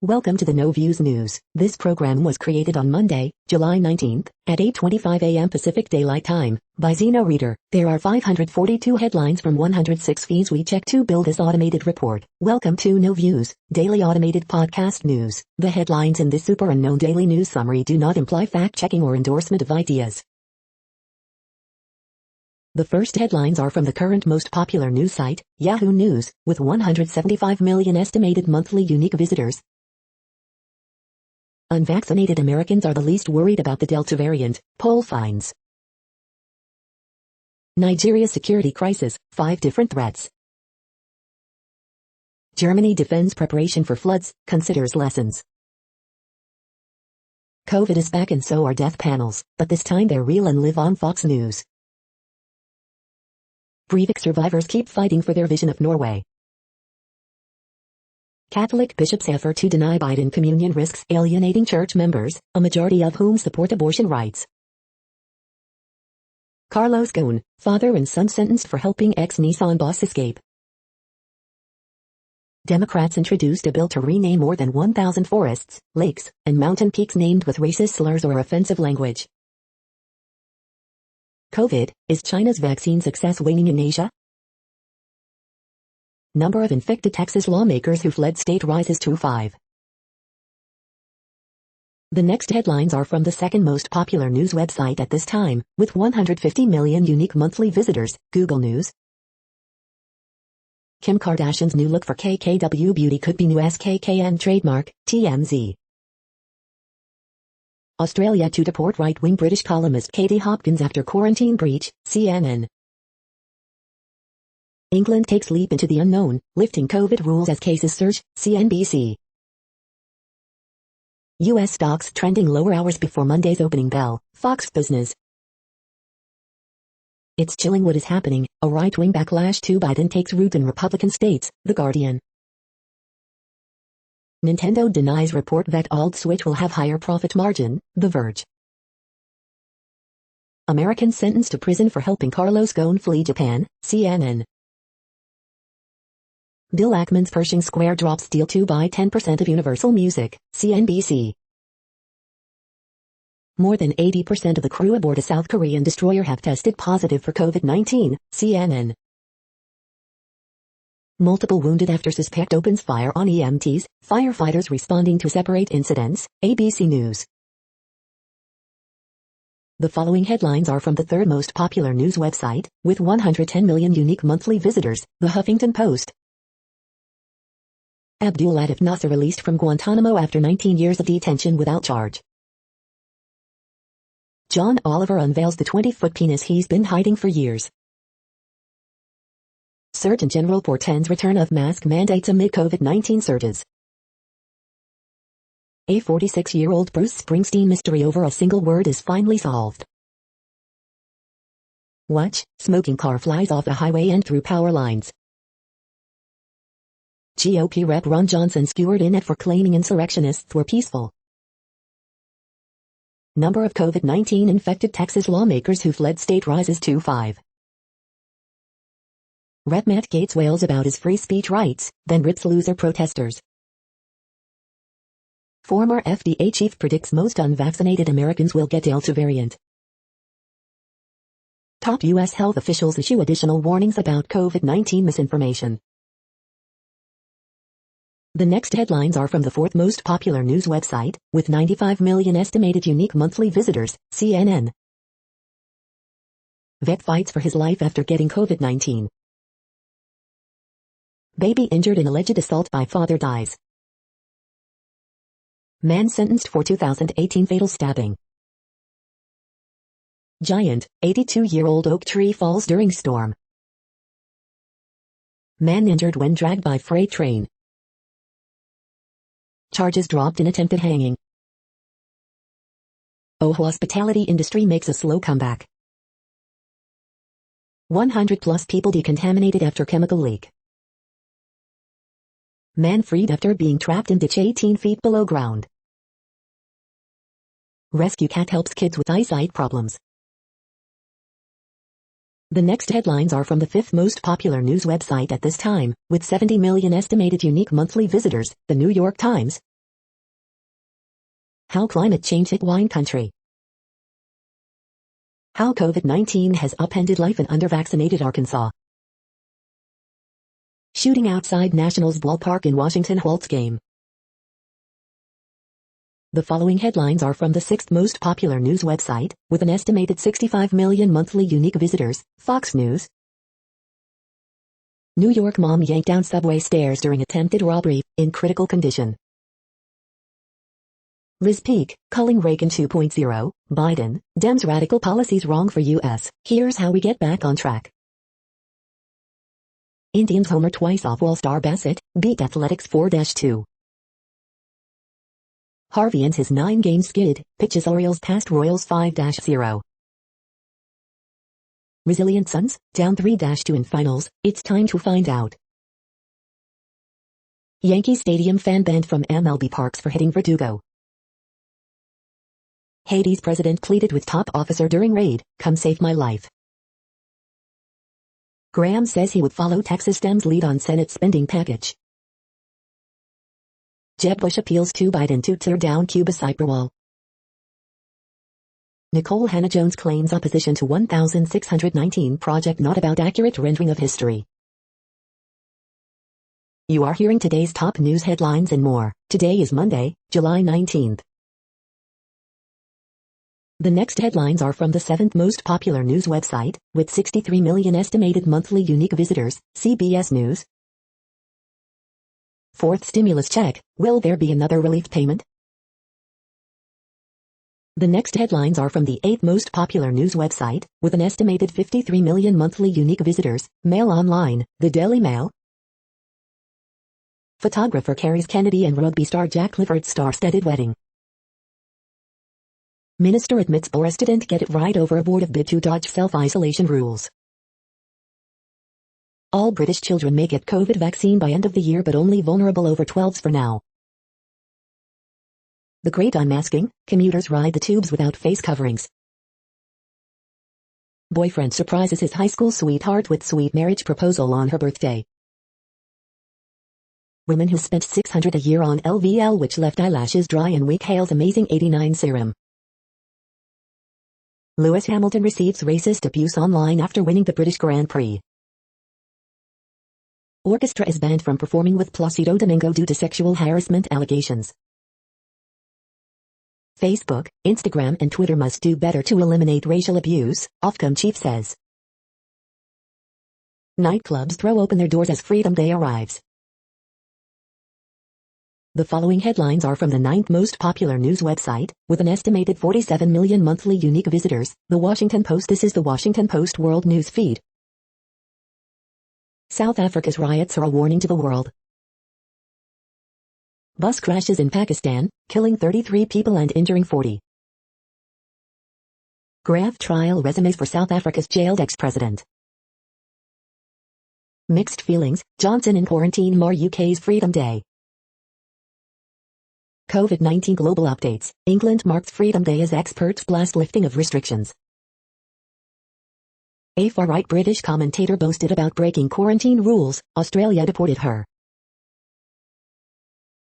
Welcome to the No Views News. This program was created on Monday, July 19th, at 8:25 a.m. Pacific Daylight Time, by Zeno Reader. There are 542 headlines from 106 feeds we check to build this automated report. Welcome to No Views, daily automated podcast news. The headlines in this super unknown daily news summary do not imply fact-checking or endorsement of ideas. The first headlines are from the current most popular news site, Yahoo News, with 175 million estimated monthly unique visitors. Unvaccinated Americans are the least worried about the Delta variant, poll finds. Nigeria's security crisis, 5 different threats. Germany defends preparation for floods, considers lessons. COVID is back and so are death panels, but this time they're real and live on Fox News. Breivik survivors keep fighting for their vision of Norway. Catholic bishops' effort to deny Biden communion risks alienating church members, a majority of whom support abortion rights. Carlos Ghosn, father and son sentenced for helping ex-Nissan boss escape. Democrats introduced a bill to rename more than 1,000 forests, lakes, and mountain peaks named with racist slurs or offensive language. COVID, is China's vaccine success waning in Asia? Number of infected Texas lawmakers who fled state rises to 5. The next headlines are from the second most popular news website at this time, with 150 million unique monthly visitors, Google News. Kim Kardashian's new look for KKW Beauty could be new SKKN trademark, TMZ. Australia to deport right-wing British columnist Katie Hopkins after quarantine breach, CNN. England takes leap into the unknown, lifting COVID rules as cases surge, CNBC. U.S. stocks trending lower hours before Monday's opening bell, Fox Business. It's chilling what is happening, a right-wing backlash to Biden takes root in Republican states, The Guardian. Nintendo denies report that alt Switch will have higher profit margin, The Verge. American sentenced to prison for helping Carlos Ghosn flee Japan, CNN. Bill Ackman's Pershing Square drops deal to buy 10% of Universal Music, CNBC. More than 80% of the crew aboard a South Korean destroyer have tested positive for COVID-19, CNN. Multiple wounded after suspect opens fire on EMTs, firefighters responding to separate incidents, ABC News. The following headlines are from the third most popular news website, with 110 million unique monthly visitors, The Huffington Post. Abdul Latif Nasser released from Guantanamo after 19 years of detention without charge. John Oliver unveils the 20-foot penis he's been hiding for years. Surgeon General portends return of mask mandates amid COVID-19 surges. A 46-year-old Bruce Springsteen mystery over a single word is finally solved. Watch, smoking car flies off the highway and through power lines. GOP Rep Ron Johnson skewered in it for claiming insurrectionists were peaceful. Number of COVID-19 infected Texas lawmakers who fled state rises to 5. Rep Matt Gaetz wails about his free speech rights, then rips loser protesters. Former FDA chief predicts most unvaccinated Americans will get Delta variant. Top U.S. health officials issue additional warnings about COVID-19 misinformation. The next headlines are from the fourth most popular news website, with 95 million estimated unique monthly visitors, CNN. Vet fights for his life after getting COVID-19. Baby injured in alleged assault by father dies. Man sentenced for 2018 fatal stabbing. Giant, 82-year-old oak tree falls during storm. Man injured when dragged by freight train. Charges dropped in attempted hanging. Hospitality industry makes a slow comeback. 100+ people decontaminated after chemical leak. Man freed after being trapped in ditch 18 feet below ground. Rescue cat helps kids with eyesight problems. The next headlines are from the fifth most popular news website at this time, with 70 million estimated unique monthly visitors, The New York Times. How climate change hit wine country. How COVID-19 has upended life in under-vaccinated Arkansas. Shooting outside Nationals ballpark in Washington halts game. The following headlines are from the 6th most popular news website, with an estimated 65 million monthly unique visitors, Fox News. New York mom yanked down subway stairs during attempted robbery, in critical condition. Riz peak, culling Reagan 2.0, Biden, Dems radical policies wrong for U.S., here's how we get back on track. Indians homer twice off All-Star Bassett, beat Athletics 4-2. Harvey ends his 9-game skid, pitches Orioles past Royals 5-0. Resilient Suns, down 3-2 in finals, it's time to find out. Yankee Stadium fan banned from MLB parks for hitting Verdugo. Haiti's president pleaded with top officer during raid, come save my life. Graham says he would follow Texas Dems' lead on Senate spending package. Jeb Bush appeals to Biden to tear down Cuba cyberwall. Nicole Hannah-Jones claims opposition to 1619 project not about accurate rendering of history. You are hearing today's top news headlines and more. Today is Monday, July 19th. The next headlines are from the 7th most popular news website, with 63 million estimated monthly unique visitors, CBS News. 4th stimulus check, will there be another relief payment? The next headlines are from the 8th most popular news website, with an estimated 53 million monthly unique visitors, Mail Online, the Daily Mail. Photographer carries Kennedy and rugby star Jack Clifford's star-studded wedding. Minister admits Boris didn't get it right over abortive bid to dodge self-isolation rules. All British children may get COVID vaccine by end of the year but only vulnerable over 12s for now. The Great Unmasking, commuters ride the tubes without face coverings. Boyfriend surprises his high school sweetheart with sweet marriage proposal on her birthday. Women who spent $600 a year on LVL which left eyelashes dry and weak hails amazing 89 serum. Lewis Hamilton receives racist abuse online after winning the British Grand Prix. Orchestra is banned from performing with Placido Domingo due to sexual harassment allegations. Facebook, Instagram and Twitter must do better to eliminate racial abuse, Ofcom chief says. Nightclubs throw open their doors as Freedom Day arrives. The following headlines are from the 9th most popular news website, with an estimated 47 million monthly unique visitors, The Washington Post. This is the Washington Post World News Feed. South Africa's riots are a warning to the world. Bus crashes in Pakistan, killing 33 people and injuring 40. Graph trial resumes for South Africa's jailed ex-president. Mixed feelings, Johnson in quarantine mar UK's Freedom Day. COVID-19 global updates, England marks Freedom Day as experts blast lifting of restrictions. A far-right British commentator boasted about breaking quarantine rules, Australia deported her.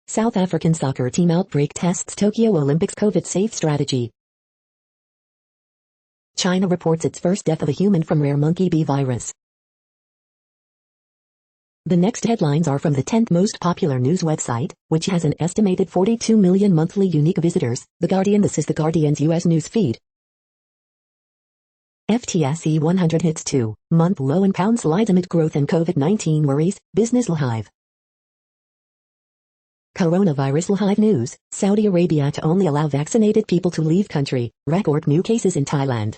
South African soccer team outbreak tests Tokyo Olympics COVID-safe strategy. China reports its first death of a human from rare monkey bee virus. The next headlines are from the 10th most popular news website, which has an estimated 42 million monthly unique visitors, The Guardian. This is The Guardian's U.S. news feed. FTSE 100 hits 2-month low and pound slides amid growth and COVID-19 worries, Business Live. Coronavirus Live News, Saudi Arabia to only allow vaccinated people to leave country, record new cases in Thailand.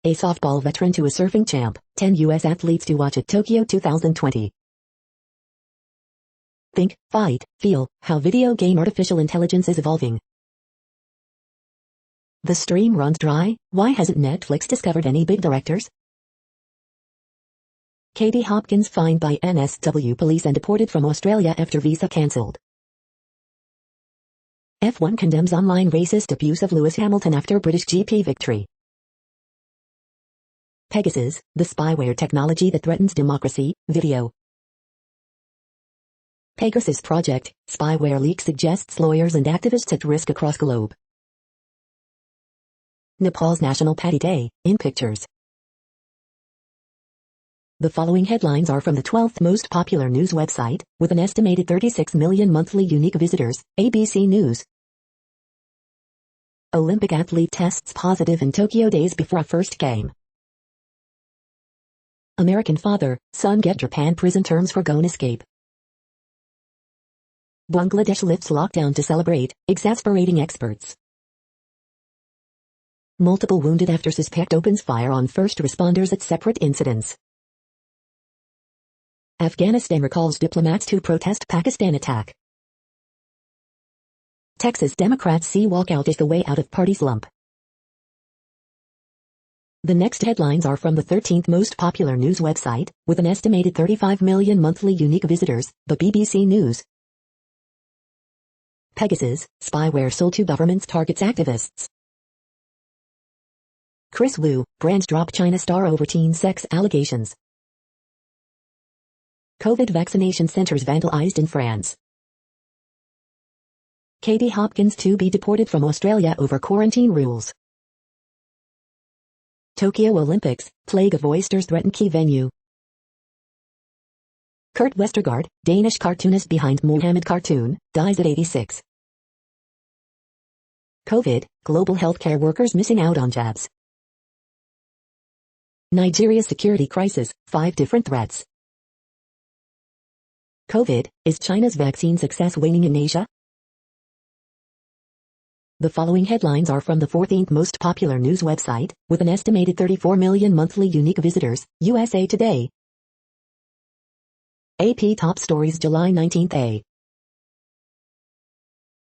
A softball veteran to a surfing champ, 10 U.S. athletes to watch at Tokyo 2020. Think, fight, feel, how video game artificial intelligence is evolving. The stream runs dry, why hasn't Netflix discovered any big directors? Katie Hopkins fined by NSW police and deported from Australia after visa cancelled. F1 condemns online racist abuse of Lewis Hamilton after British GP victory. Pegasus, the spyware technology that threatens democracy, video. Pegasus Project, spyware leak suggests lawyers and activists at risk across globe. Nepal's National Paddy Day, in pictures. The following headlines are from the 12th most popular news website, with an estimated 36 million monthly unique visitors, ABC News. Olympic athlete tests positive in Tokyo days before a first game. American father, son get Japan prison terms for gun escape. Bangladesh lifts lockdown to celebrate, exasperating experts. Multiple wounded after suspect opens fire on first responders at separate incidents. Afghanistan recalls diplomats to protest Pakistan attack. Texas Democrats see walkout as the way out of party slump. The next headlines are from the 13th most popular news website, with an estimated 35 million monthly unique visitors, the BBC News. Pegasus, spyware sold to governments targets activists. Chris Wu, brand drop China star over teen sex allegations. COVID vaccination centers vandalized in France. Katie Hopkins to be deported from Australia over quarantine rules. Tokyo Olympics, plague of oysters threaten key venue. Kurt Westergaard, Danish cartoonist behind Mohammed cartoon, dies at 86. COVID, global healthcare workers missing out on jabs. Nigeria's security crisis, 5 different threats. COVID, is China's vaccine success waning in Asia? The following headlines are from the 14th most popular news website, with an estimated 34 million monthly unique visitors, USA Today. AP Top Stories July 19th.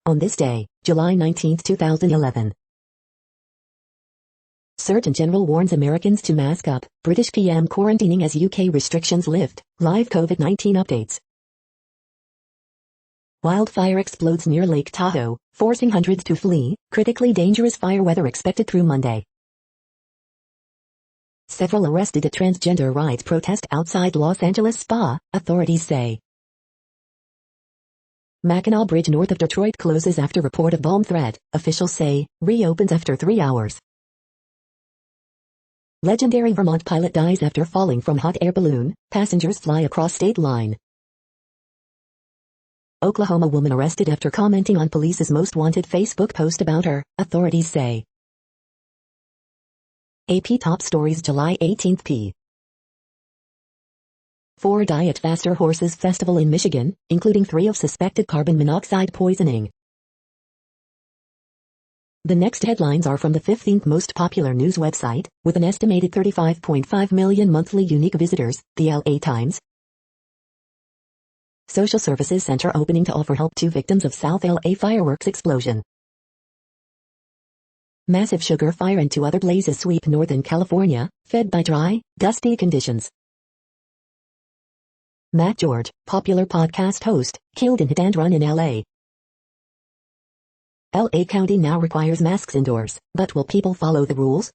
On this day, July 19, 2011. Surgeon General warns Americans to mask up, British PM quarantining as UK restrictions lift, live COVID-19 updates. Wildfire explodes near Lake Tahoe, forcing hundreds to flee, critically dangerous fire weather expected through Monday. Several arrested at transgender rights protest outside Los Angeles spa, authorities say. Mackinac Bridge north of Detroit closes after report of bomb threat, officials say, reopens after 3 hours. Legendary Vermont pilot dies after falling from hot air balloon, passengers fly across state line. Oklahoma woman arrested after commenting on police's most wanted Facebook post about her, authorities say. AP Top Stories July 18th p. 4 die at Faster Horses Festival in Michigan, including 3 of suspected carbon monoxide poisoning. The next headlines are from the 15th most popular news website, with an estimated 35.5 million monthly unique visitors, the LA Times. Social Services Center opening to offer help to victims of South LA fireworks explosion. Massive sugar fire and 2 other blazes sweep Northern California, fed by dry, dusty conditions. Matt George, popular podcast host, killed in hit-and-run in LA. LA County now requires masks indoors, but will people follow the rules?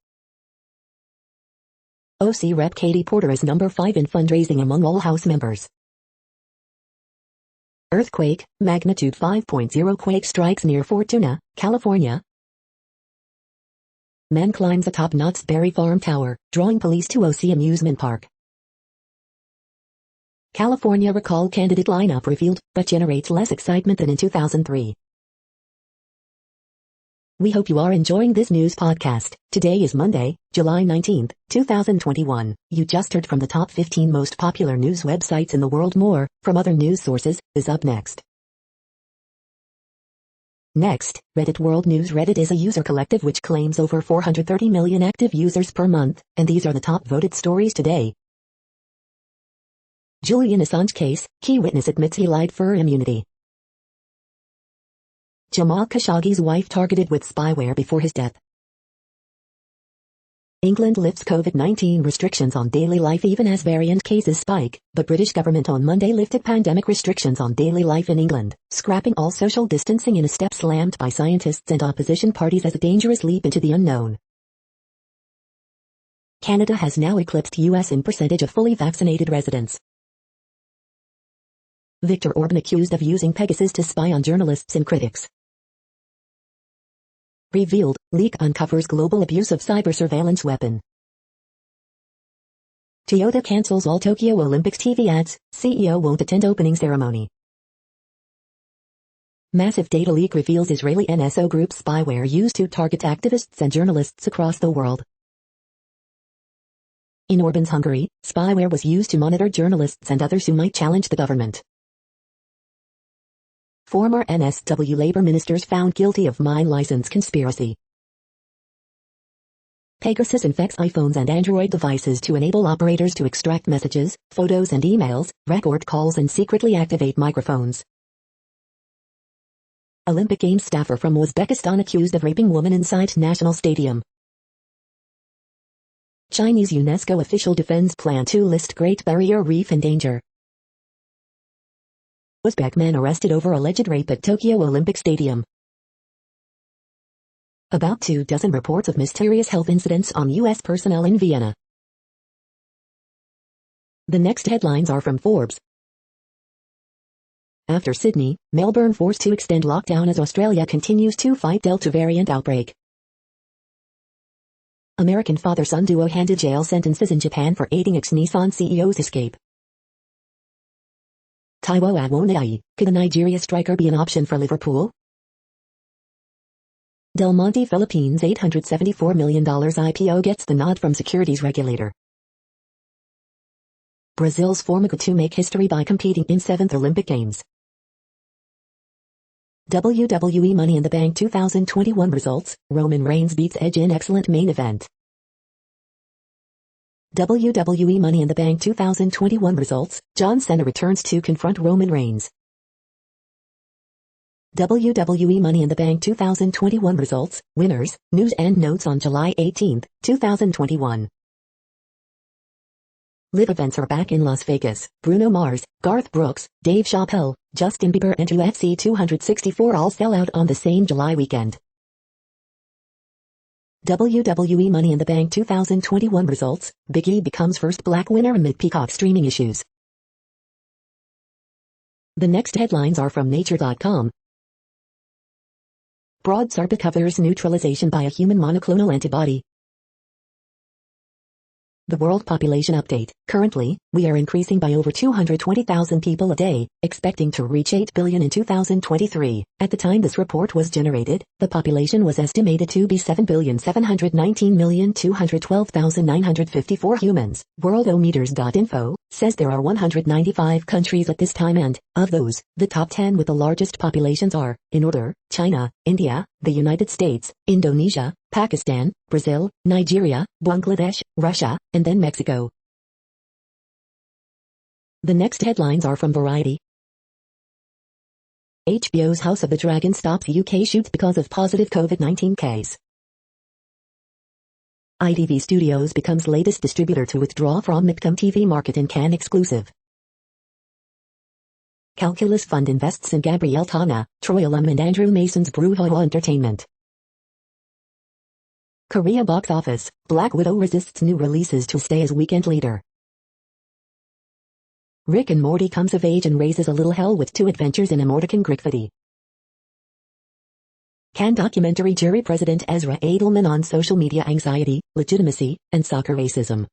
OC Rep Katie Porter is number 5 in fundraising among all House members. Earthquake, magnitude 5.0 quake strikes near Fortuna, California. Man climbs atop Knott's Berry Farm Tower, drawing police to OC amusement park. California recall candidate lineup revealed, but generates less excitement than in 2003. We hope you are enjoying this news podcast. Today is Monday, July 19, 2021. You just heard from the top 15 most popular news websites in the world. More, from other news sources, is up next. Next, Reddit World News. Reddit is a user collective which claims over 430 million active users per month, and these are the top voted stories today. Julian Assange case, key witness admits he lied for immunity. Jamal Khashoggi's wife targeted with spyware before his death. England lifts COVID-19 restrictions on daily life even as variant cases spike. The British government on Monday lifted pandemic restrictions on daily life in England, scrapping all social distancing in a step slammed by scientists and opposition parties as a dangerous leap into the unknown. Canada has now eclipsed US in percentage of fully vaccinated residents. Viktor Orban accused of using Pegasus to spy on journalists and critics. Revealed, leak uncovers global abuse of cyber surveillance weapon. Toyota cancels all Tokyo Olympics TV ads, CEO won't attend opening ceremony. Massive data leak reveals Israeli NSO group spyware used to target activists and journalists across the world. In Orban's Hungary, spyware was used to monitor journalists and others who might challenge the government. Former NSW labor ministers found guilty of mine license conspiracy. Pegasus infects iPhones and Android devices to enable operators to extract messages, photos and emails, record calls and secretly activate microphones. Olympic Games staffer from Uzbekistan accused of raping woman inside national stadium. Chinese UNESCO official defends plan to list Great Barrier Reef in danger. Uzbek man arrested over alleged rape at Tokyo Olympic Stadium. About 24 reports of mysterious health incidents on U.S. personnel in Vienna. The next headlines are from Forbes. After Sydney, Melbourne forced to extend lockdown as Australia continues to fight Delta variant outbreak. American father-son duo handed jail sentences in Japan for aiding ex-Nissan CEO's escape. Taiwo Awoniyi, could a Nigeria striker be an option for Liverpool? Del Monte Philippines' $874 million IPO gets the nod from securities regulator. Brazil's Formiga to make history by competing in 7th Olympic Games. WWE Money in the Bank 2021 results, Roman Reigns beats Edge in excellent main event. WWE Money in the Bank 2021 results, John Cena returns to confront Roman Reigns. WWE Money in the Bank 2021 results, winners, news and notes on July 18, 2021. Live events are back in Las Vegas. Bruno Mars, Garth Brooks, Dave Chappelle, Justin Bieber and UFC 264 all sell out on the same July weekend. WWE Money in the Bank 2021 results, Big E becomes first black winner amid Peacock streaming issues. The next headlines are from Nature.com. Broad SARP covers neutralization by a human monoclonal antibody. The World Population Update. Currently, we are increasing by over 220,000 people a day, expecting to reach 8 billion in 2023. At the time this report was generated, the population was estimated to be 7,719,212,954 humans. Worldometers.info says there are 195 countries at this time and, of those, the top 10 with the largest populations are, in order, China, India, the United States, Indonesia, Pakistan, Brazil, Nigeria, Bangladesh, Russia, and then Mexico. The next headlines are from Variety. HBO's House of the Dragon stops UK shoots because of positive COVID-19 case. ITV Studios becomes latest distributor to withdraw from McCom TV market in Cannes exclusive. Calculus Fund invests in Gabrielle Tana, Troy alum and Andrew Mason's Brouhaha Entertainment. Korea box office, Black Widow resists new releases to stay as weekend leader. Rick and Morty comes of age and raises a little hell with 2 adventures in a Mortican Grickfity. Cannes documentary jury President Ezra Edelman on social media anxiety, legitimacy, and soccer racism.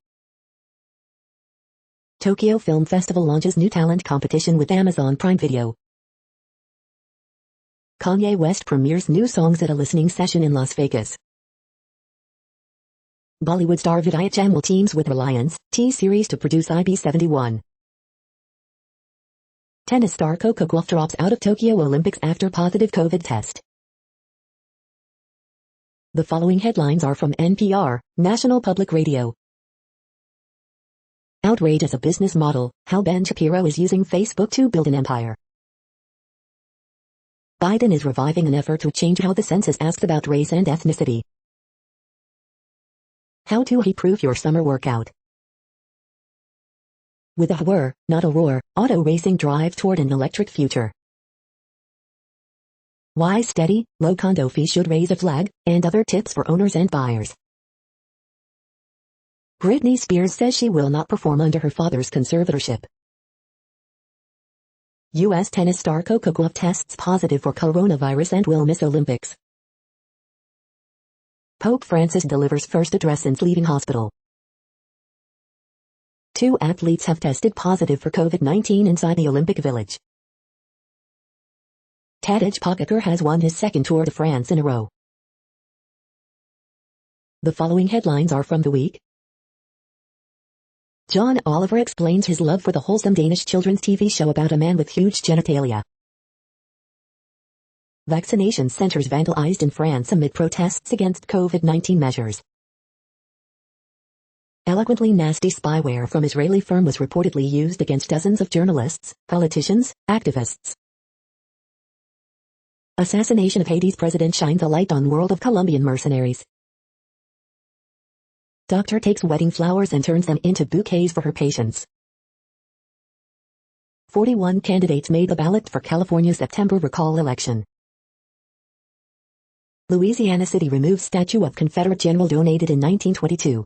Tokyo Film Festival launches new talent competition with Amazon Prime Video. Kanye West premieres new songs at a listening session in Las Vegas. Bollywood star Vidya Chamal teams with Reliance T-Series to produce IB71. Tennis star Coco Gauff drops out of Tokyo Olympics after positive COVID test. The following headlines are from NPR, National Public Radio. Outrage as a business model, how Ben Shapiro is using Facebook to build an empire. Biden is reviving an effort to change how the census asks about race and ethnicity. How to proof your summer workout. With a whir, not a roar, auto racing drive toward an electric future. Why steady, low condo fee should raise a flag, and other tips for owners and buyers. Britney Spears says she will not perform under her father's conservatorship. U.S. tennis star Coco Gauff tests positive for coronavirus and will miss Olympics. Pope Francis delivers first address since leaving hospital. 2 athletes have tested positive for COVID-19 inside the Olympic Village. Tadej Pogačar has won his second Tour de France in a row. The following headlines are from the week. John Oliver explains his love for the wholesome Danish children's TV show about a man with huge genitalia. Vaccination centers vandalized in France amid protests against COVID-19 measures. Eloquently nasty spyware from Israeli firm was reportedly used against dozens of journalists, politicians, activists. Assassination of Haiti's president shines a light on world of Colombian mercenaries. Doctor takes wedding flowers and turns them into bouquets for her patients. 41 candidates made the ballot for California's September recall election. Louisiana City removes statue of Confederate general donated in 1922.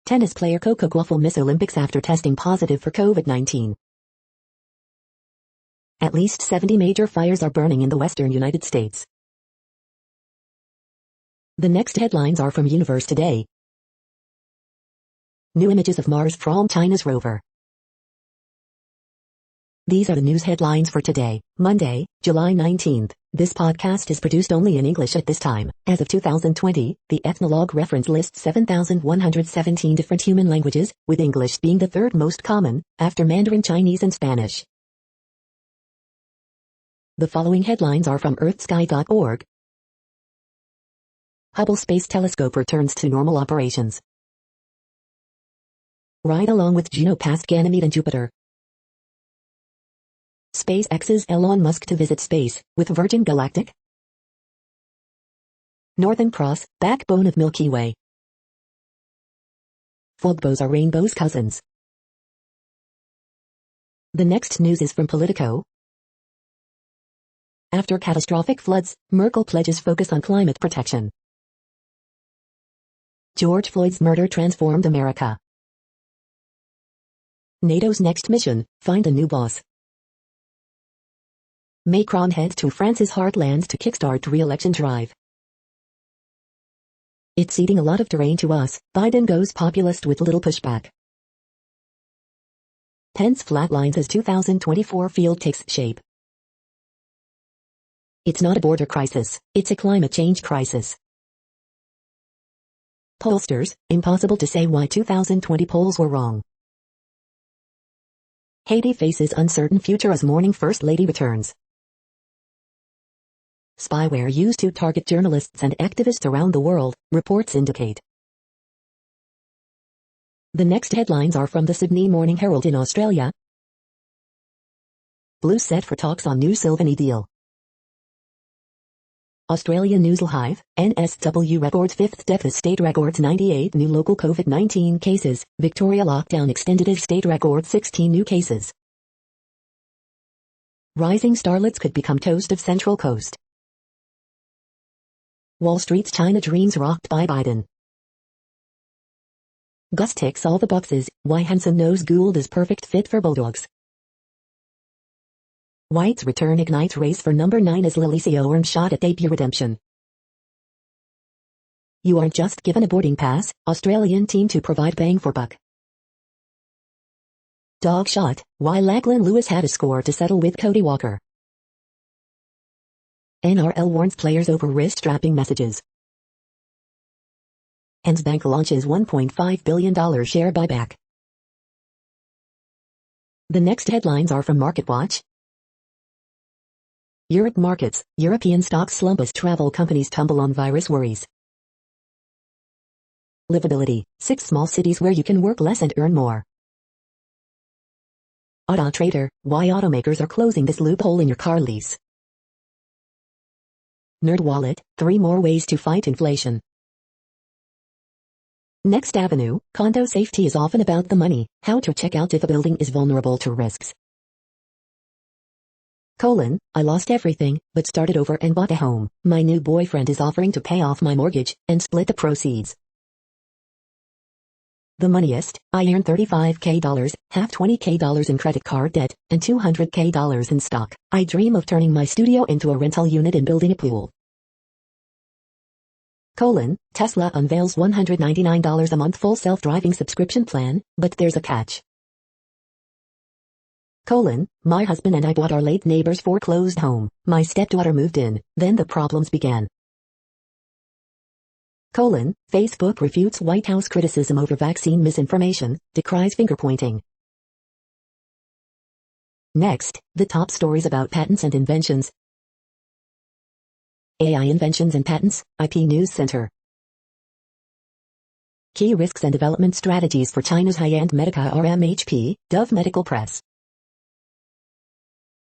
Tennis player Coco Gauff will miss Olympics after testing positive for COVID-19. At least 70 major fires are burning in the western United States. The next headlines are from Universe Today. New images of Mars from China's rover. These are the news headlines for today, Monday, July 19th. This podcast is produced only in English at this time. As of 2020, the Ethnologue reference lists 7,117 different human languages, with English being the third most common, after Mandarin Chinese and Spanish. The following headlines are from earthsky.org. Hubble Space Telescope returns to normal operations. Ride along with Juno past Ganymede and Jupiter. SpaceX's Elon Musk to visit space, with Virgin Galactic. Northern Cross, backbone of Milky Way. Fogbows are rainbow's cousins. The next news is from Politico. After catastrophic floods, Merkel pledges focus on climate protection. George Floyd's murder transformed America. NATO's next mission, find a new boss. Macron heads to France's heartland to kickstart re-election drive. It's ceding a lot of terrain to us, Biden goes populist with little pushback. Pence flatlines as 2024 field takes shape. It's not a border crisis, it's a climate change crisis. Pollsters, impossible to say why 2020 polls were wrong. Haiti faces uncertain future as mourning First Lady returns. Spyware used to target journalists and activists around the world, reports indicate. The next headlines are from the Sydney Morning Herald in Australia. Blue set for talks on new Sylvanie deal. Australian News Live, NSW records 5th death as state records 98 new local COVID-19 cases, Victoria lockdown extended as state records 16 new cases. Rising starlets could become toast of Central Coast. Wall Street's China dreams rocked by Biden. Gus ticks all the boxes, why Hansen knows Gould is perfect fit for Bulldogs. White's return ignites race for number 9 as Lalicio earns shot at debut redemption. You aren't just given a boarding pass, Australian team to provide bang for buck. Dog shot, why Lachlan Lewis had a score to settle with Cody Walker. NRL warns players over wrist-strapping messages. Bank launches $1.5 billion share buyback. The next headlines are from MarketWatch. Europe markets, European stocks slump as travel companies tumble on virus worries. Livability, 6 small cities where you can work less and earn more. Auto Trader, why automakers are closing this loophole in your car lease. NerdWallet, 3 more ways to fight inflation. Next Avenue, condo safety is often about the money, how to check out if a building is vulnerable to risks. I lost everything, but started over and bought a home. My new boyfriend is offering to pay off my mortgage and split the proceeds. The moneyest, I earned $35K, half $20K in credit card debt, and $200K in stock. I dream of turning my studio into a rental unit and building a pool. Tesla unveils $199 a month full self-driving subscription plan, but there's a catch. My husband and I bought our late neighbor's foreclosed home. My stepdaughter moved in, then the problems began. Facebook refutes White House criticism over vaccine misinformation, decries finger-pointing. Next, the top stories about patents and inventions. AI inventions and patents, IP News Center. Key risks and development strategies for China's high-end Medica RMHP, Dove Medical Press.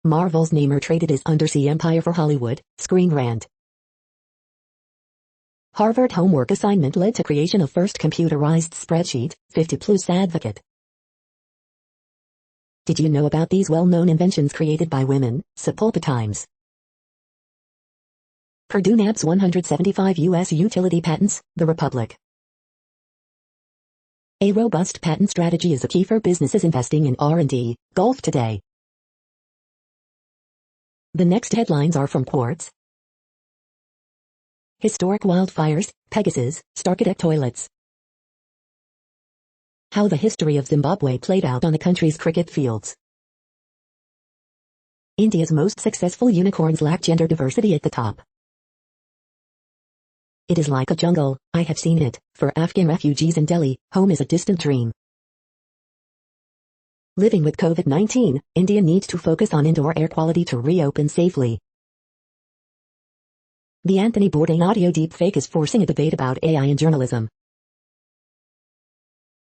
Marvel's namer traded as undersea empire for Hollywood, Screen Rant. Harvard homework assignment led to creation of first computerized spreadsheet, 50+ advocate. Did you know about these well-known inventions created by women? Sepulpa Times. Purdue nabs 175 U.S. utility patents, The Republic. A robust patent strategy is a key for businesses investing in R&D, Gulf Today. The next headlines are from Quartz. Historic wildfires, Pegasus, Starkadec toilets. How the history of Zimbabwe played out on the country's cricket fields. India's most successful unicorns lack gender diversity at the top. It is like a jungle, I have seen it. For Afghan refugees in Delhi, home is a distant dream. Living with COVID-19, India needs to focus on indoor air quality to reopen safely. The Anthony Bourdain audio deepfake is forcing a debate about AI in journalism.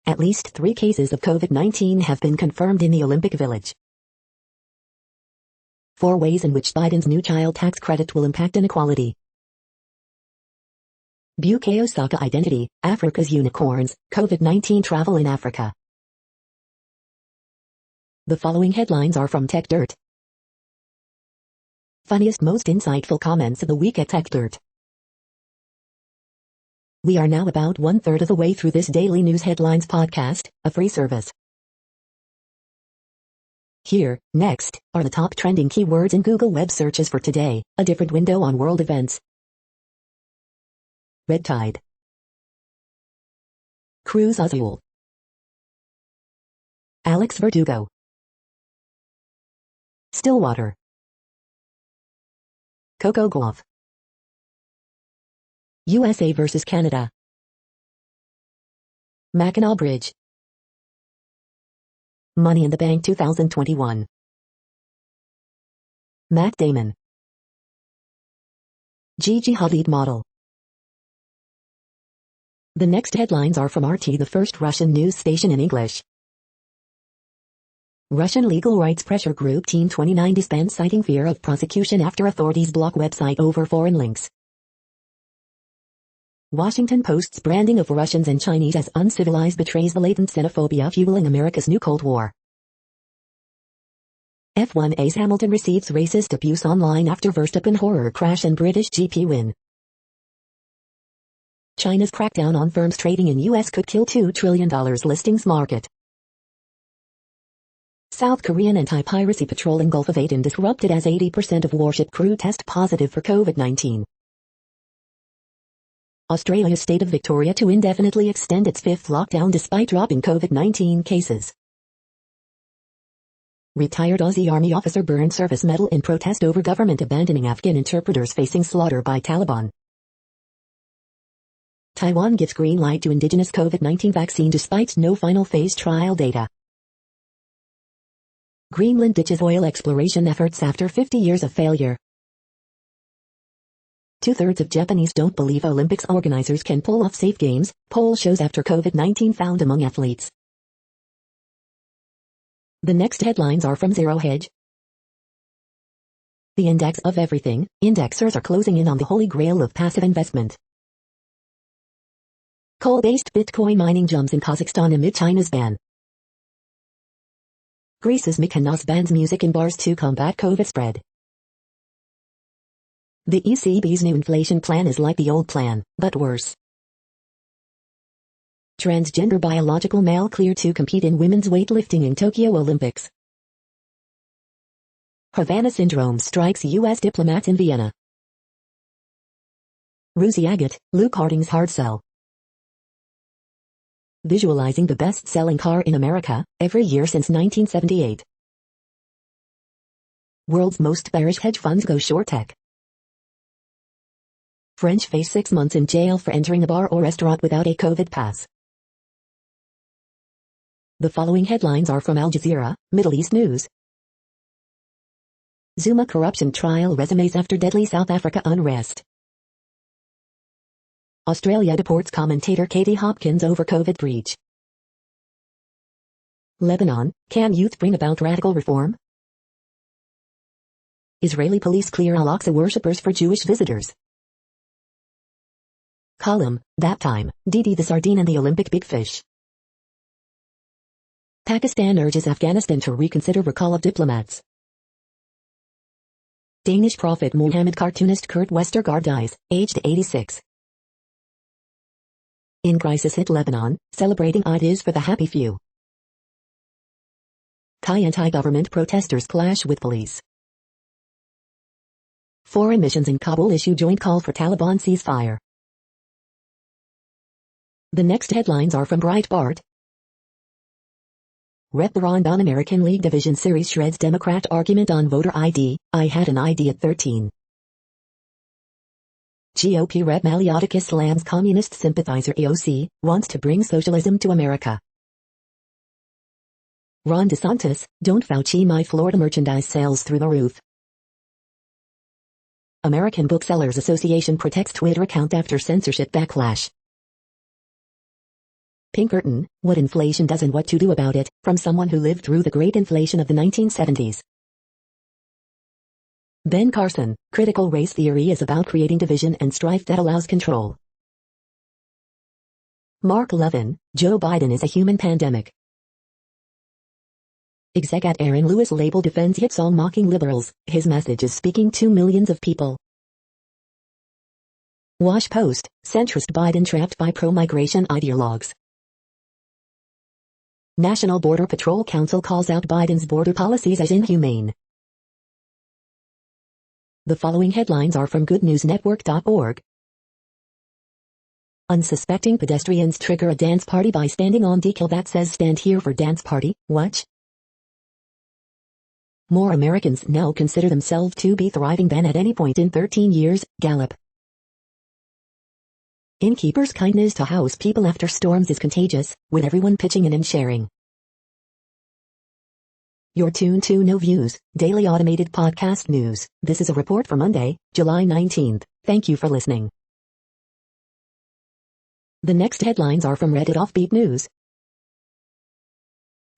At least 3 cases of COVID-19 have been confirmed in the Olympic Village. 4 ways in which Biden's new child tax credit will impact inequality. Buke Osaka identity, Africa's unicorns, COVID-19 travel in Africa. The following headlines are from Tech Dirt. Funniest most insightful comments of the week at Tech Dirt. We are now about 1/3 of the way through this daily news headlines podcast, a free service. Here, next, are the top trending keywords in Google web searches for today, a different window on world events. Red Tide. Cruz Azul. Alex Verdugo. Stillwater. Coco Gauff. USA vs. Canada. Mackinac Bridge. Money in the Bank 2021. Matt Damon. Gigi Hadid model. The next headlines are from RT, the first Russian news station in English. Russian legal rights pressure group Team 29 disbands citing fear of prosecution after authorities block website over foreign links. Washington Post's branding of Russians and Chinese as uncivilized betrays the latent xenophobia fueling America's new Cold War. F1 ace Hamilton receives racist abuse online after Verstappen horror crash and British GP win. China's crackdown on firms trading in U.S. could kill $2 trillion listings market. South Korean anti-piracy patrol in Gulf of Aden disrupted as 80% of warship crew test positive for COVID-19. Australia's state of Victoria to indefinitely extend its 5th lockdown despite dropping COVID-19 cases. Retired Aussie Army officer burned service medal in protest over government abandoning Afghan interpreters facing slaughter by Taliban. Taiwan gives green light to indigenous COVID-19 vaccine despite no final phase trial data. Greenland ditches oil exploration efforts after 50 years of failure. 2/3 of Japanese don't believe Olympics organizers can pull off safe games, poll shows after COVID-19 found among athletes. The next headlines are from Zero Hedge. The index of everything, indexers are closing in on the holy grail of passive investment. Coal-based Bitcoin mining jumps in Kazakhstan amid China's ban. Greece's Mykonos bans music in bars to combat COVID spread. The ECB's new inflation plan is like the old plan, but worse. Transgender biological male cleared to compete in women's weightlifting in Tokyo Olympics. Havana syndrome strikes U.S. diplomat in Vienna. Ruzi agate, Luke Harding's hard sell. Visualizing the best-selling car in America, every year since 1978. World's most bearish hedge funds go short tech. French face 6 months in jail for entering a bar or restaurant without a COVID pass. The following headlines are from Al Jazeera, Middle East News. Zuma corruption trial resumes after deadly South Africa unrest. Australia deports commentator Katie Hopkins over COVID breach. Lebanon, can youth bring about radical reform? Israeli police clear Al-Aqsa worshippers for Jewish visitors. Column, that time, Didi the sardine and the Olympic big fish. Pakistan urges Afghanistan to reconsider recall of diplomats. Danish prophet Muhammad cartoonist Kurt Westergaard dies, aged 86. In crisis hit Lebanon, celebrating Eid is for the happy few. Thai anti-government protesters clash with police. Foreign missions in Kabul issue joint call for Taliban ceasefire. The next headlines are from Breitbart. Rep Barron on American League Division Series shreds Democrat argument on voter ID, I had an ID at 13. GOP Rep Maliotakis slams communist sympathizer AOC, wants to bring socialism to America. Ron DeSantis, don't Fauci my Florida merchandise sales through the roof. American Booksellers Association protects Twitter account after censorship backlash. Pinkerton, what inflation does and what to do about it, from someone who lived through the great inflation of the 1970s. Ben Carson, critical race theory is about creating division and strife that allows control. Mark Levin, Joe Biden is a human pandemic. Exec at Aaron Lewis label defends hit song mocking liberals, his message is speaking to millions of people. Wash Post, centrist Biden trapped by pro-migration ideologues. National Border Patrol Council calls out Biden's border policies as inhumane. The following headlines are from goodnewsnetwork.org. Unsuspecting pedestrians trigger a dance party by standing on decal that says stand here for dance party, watch. More Americans now consider themselves to be thriving than at any point in 13 years, Gallup. Innkeepers' kindness to house people after storms is contagious, with everyone pitching in and sharing. You're tuned to No Views, daily automated podcast news. This is a report for Monday, July 19th. Thank you for listening. The next headlines are from Reddit Offbeat News.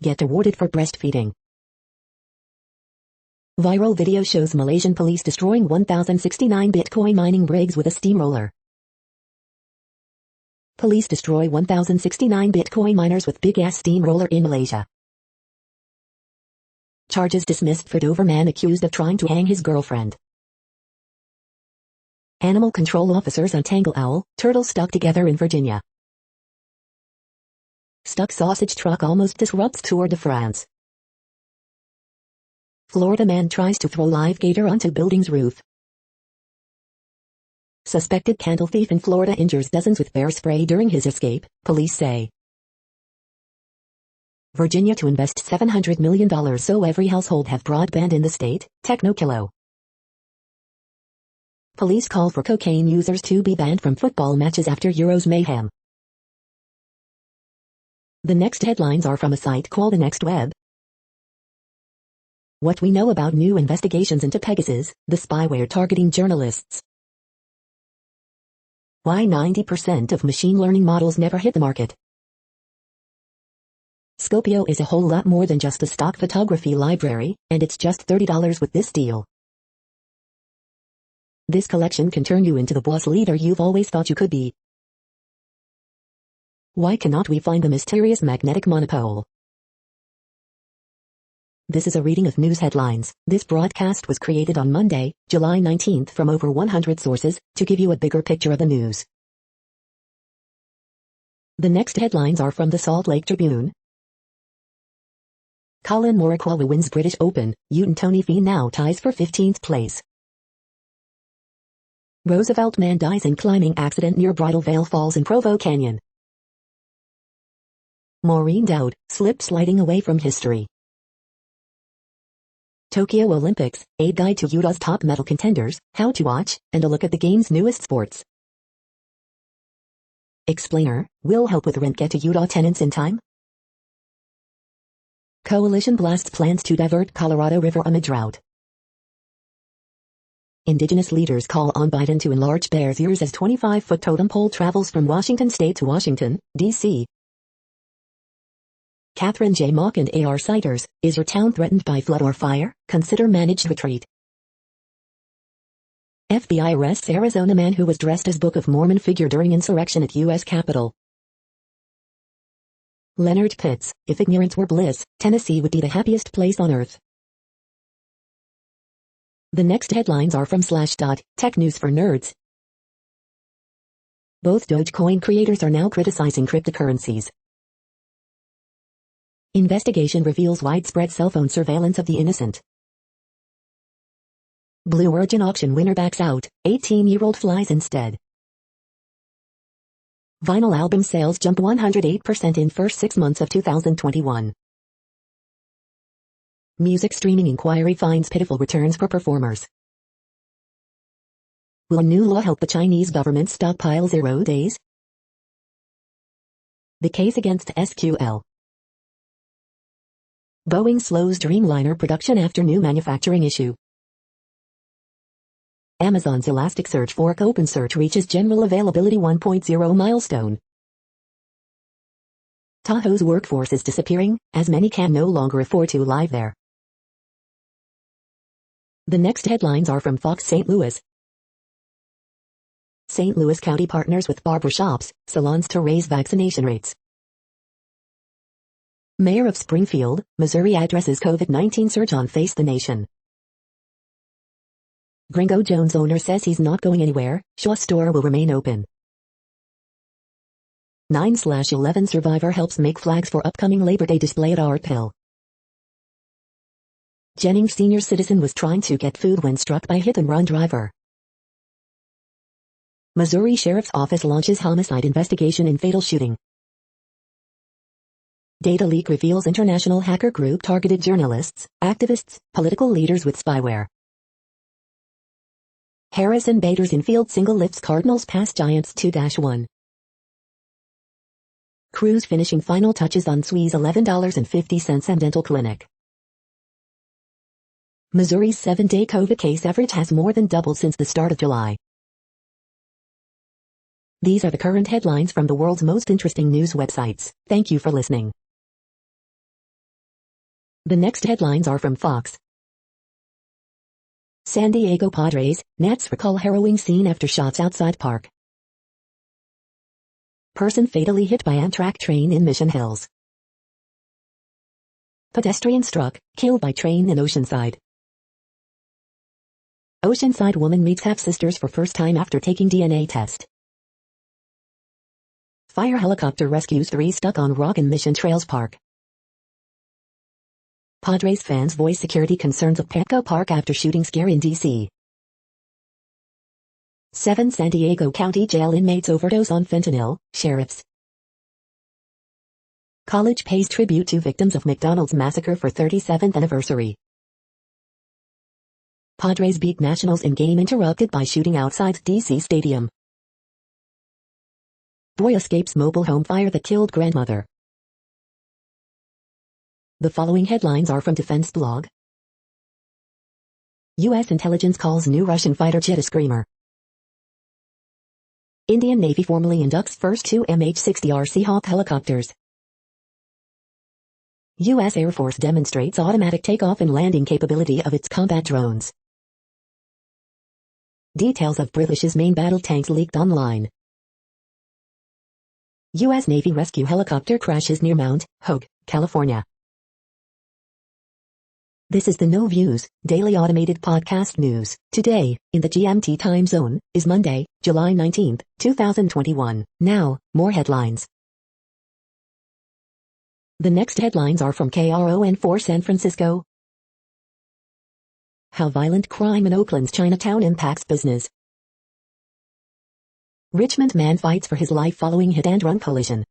Get awarded for breastfeeding. Viral video shows Malaysian police destroying 1,069 Bitcoin mining rigs with a steamroller. Police destroy 1,069 Bitcoin miners with big-ass steamroller in Malaysia. Charges dismissed for Dover man accused of trying to hang his girlfriend. Animal control officers untangle owl, turtle stuck together in Virginia. Stuck sausage truck almost disrupts Tour de France. Florida man tries to throw live gator onto building's roof. Suspected candle thief in Florida injures dozens with bear spray during his escape, police say. Virginia to invest $700 million so every household have broadband in the state, Technokilo. Police call for cocaine users to be banned from football matches after Euros mayhem. The next headlines are from a site called The Next Web. What we know about new investigations into Pegasus, the spyware targeting journalists. Why 90% of machine learning models never hit the market. Scopio is a whole lot more than just a stock photography library, and it's just $30 with this deal. This collection can turn you into the boss leader you've always thought you could be. Why cannot we find the mysterious magnetic monopole? This is a reading of news headlines. This broadcast was created on Monday, July 19th from over 100 sources, to give you a bigger picture of the news. The next headlines are from the Salt Lake Tribune. Colin Morikawa wins British Open, Tony Finau now ties for 15th place. Roosevelt man dies in climbing accident near Bridal Veil Falls in Provo Canyon. Maureen Dowd, slip sliding away from history. Tokyo Olympics, a guide to Utah's top medal contenders, how to watch, and a look at the game's newest sports. Explainer, will help with rent get to Utah tenants in time? Coalition blasts plans to divert Colorado River amid drought. Indigenous leaders call on Biden to enlarge Bears Ears as 25-foot totem pole travels from Washington state to Washington, D.C. Catherine J. Mock and A.R. Siders, is your town threatened by flood or fire? Consider managed retreat. FBI arrests Arizona man who was dressed as Book of Mormon figure during insurrection at U.S. Capitol. Leonard Pitts, if ignorance were bliss, Tennessee would be the happiest place on earth. The next headlines are from Slashdot, tech news for nerds. Both Dogecoin creators are now criticizing cryptocurrencies. Investigation reveals widespread cell phone surveillance of the innocent. Blue Origin auction winner backs out, 18-year-old flies instead. Vinyl album sales jump 108% in first 6 months of 2021. Music streaming inquiry finds pitiful returns for performers. Will a new law help the Chinese government stockpile 0 days? The case against SQL. Boeing slows Dreamliner production after new manufacturing issue. Amazon's Elasticsearch fork OpenSearch reaches general availability 1.0 milestone. Tahoe's workforce is disappearing, as many can no longer afford to live there. The next headlines are from Fox St. Louis. St. Louis County partners with barbershops, salons to raise vaccination rates. Mayor of Springfield, Missouri addresses COVID-19 surge on Face the Nation. Gringo Jones owner says he's not going anywhere, Shaw store will remain open. 9/11 survivor helps make flags for upcoming Labor Day display at Art Pill. Jennings senior citizen was trying to get food when struck by hit-and-run driver. Missouri Sheriff's Office launches homicide investigation in fatal shooting. Data leak reveals international hacker group targeted journalists, activists, political leaders with spyware. Harrison Bader's infield single lifts Cardinals past Giants 2-1. Crews finishing final touches on Swee's $11.50 and dental clinic. Missouri's 7-day COVID case average has more than doubled since the start of July. These are the current headlines from the world's most interesting news websites. Thank you for listening. The next headlines are from Fox. San Diego Padres, Nats recall harrowing scene after shots outside park. Person fatally hit by Amtrak train in Mission Hills. Pedestrian struck, killed by train in Oceanside. Oceanside woman meets half-sisters for first time after taking DNA test. Fire helicopter rescues 3 stuck on rock in Mission Trails Park. Padres fans voice security concerns of Petco Park after shooting scare in D.C. 7 San Diego County Jail inmates overdose on fentanyl, sheriffs. College pays tribute to victims of McDonald's massacre for 37th anniversary. Padres beat Nationals in game interrupted by shooting outside D.C. Stadium. Boy escapes mobile home fire that killed grandmother. The following headlines are from Defense Blog. U.S. intelligence calls new Russian fighter jet a screamer. Indian Navy formally inducts first 2 MH-60R Seahawk helicopters. U.S. Air Force demonstrates automatic takeoff and landing capability of its combat drones. Details of British's main battle tanks leaked online. U.S. Navy rescue helicopter crashes near Mount Hogue, California. This is the No Views, daily automated podcast news. Today, in the GMT time zone, is Monday, July 19, 2021. Now, more headlines. The next headlines are from KRON4 San Francisco. How violent crime in Oakland's Chinatown impacts business. Richmond man fights for his life following hit-and-run collision.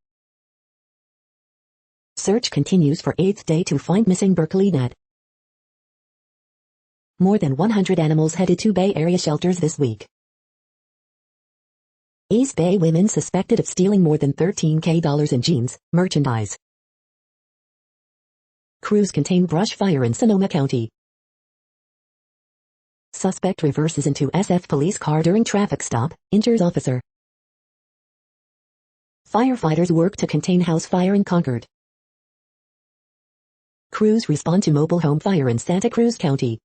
Search continues for 8th day to find missing Berkeley net. More than 100 animals headed to Bay Area shelters this week. East Bay women suspected of stealing more than $13,000 in jeans, merchandise. Crews contain brush fire in Sonoma County. Suspect reverses into SF police car during traffic stop, injures officer. Firefighters work to contain house fire in Concord. Crews respond to mobile home fire in Santa Cruz County.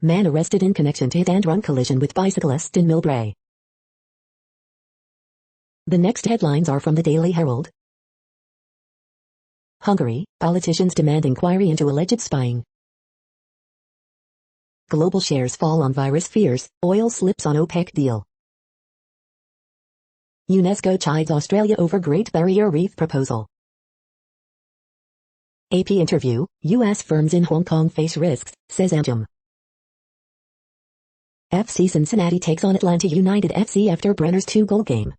Man arrested in connection to hit-and-run collision with bicyclist in Millbrae. The next headlines are from the Daily Herald. Hungary, politicians demand inquiry into alleged spying. Global shares fall on virus fears, oil slips on OPEC deal. UNESCO chides Australia over Great Barrier Reef proposal. AP interview, U.S. firms in Hong Kong face risks, says Amjam. FC Cincinnati takes on Atlanta United FC after Brenner's 2-goal game.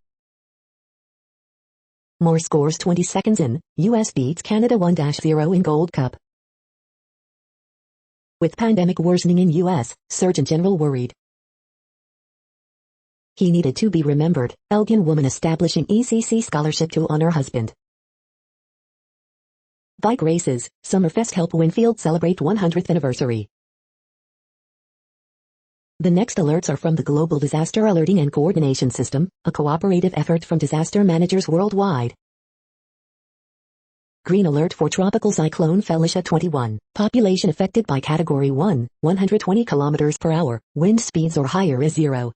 More scores 20 seconds in, U.S. beats Canada 1-0 in Gold Cup. With pandemic worsening in U.S., Surgeon General worried. He needed to be remembered, Elgin woman establishing ECC scholarship to honor husband. Bike races, Summerfest help Winfield celebrate 100th anniversary. The next alerts are from the Global Disaster Alerting and Coordination System, a cooperative effort from disaster managers worldwide. Green alert for Tropical Cyclone Felicia 21. Population affected by Category 1, 120 km per hour, wind speeds or higher is 0.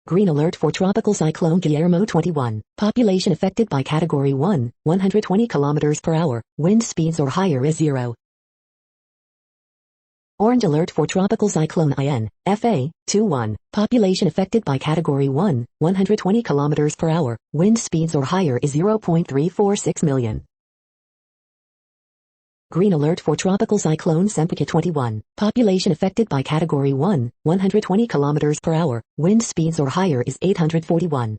Green alert for Tropical Cyclone Guillermo 21. Population affected by Category 1, 120 km per hour, wind speeds or higher is 0. Orange alert for Tropical Cyclone IN, FA, 21. Population affected by Category 1, 120 km per hour, wind speeds or higher is 0.346 million. Green alert for Tropical Cyclone Sempeke 21. Population affected by Category 1, 120 km per hour, wind speeds or higher is 841.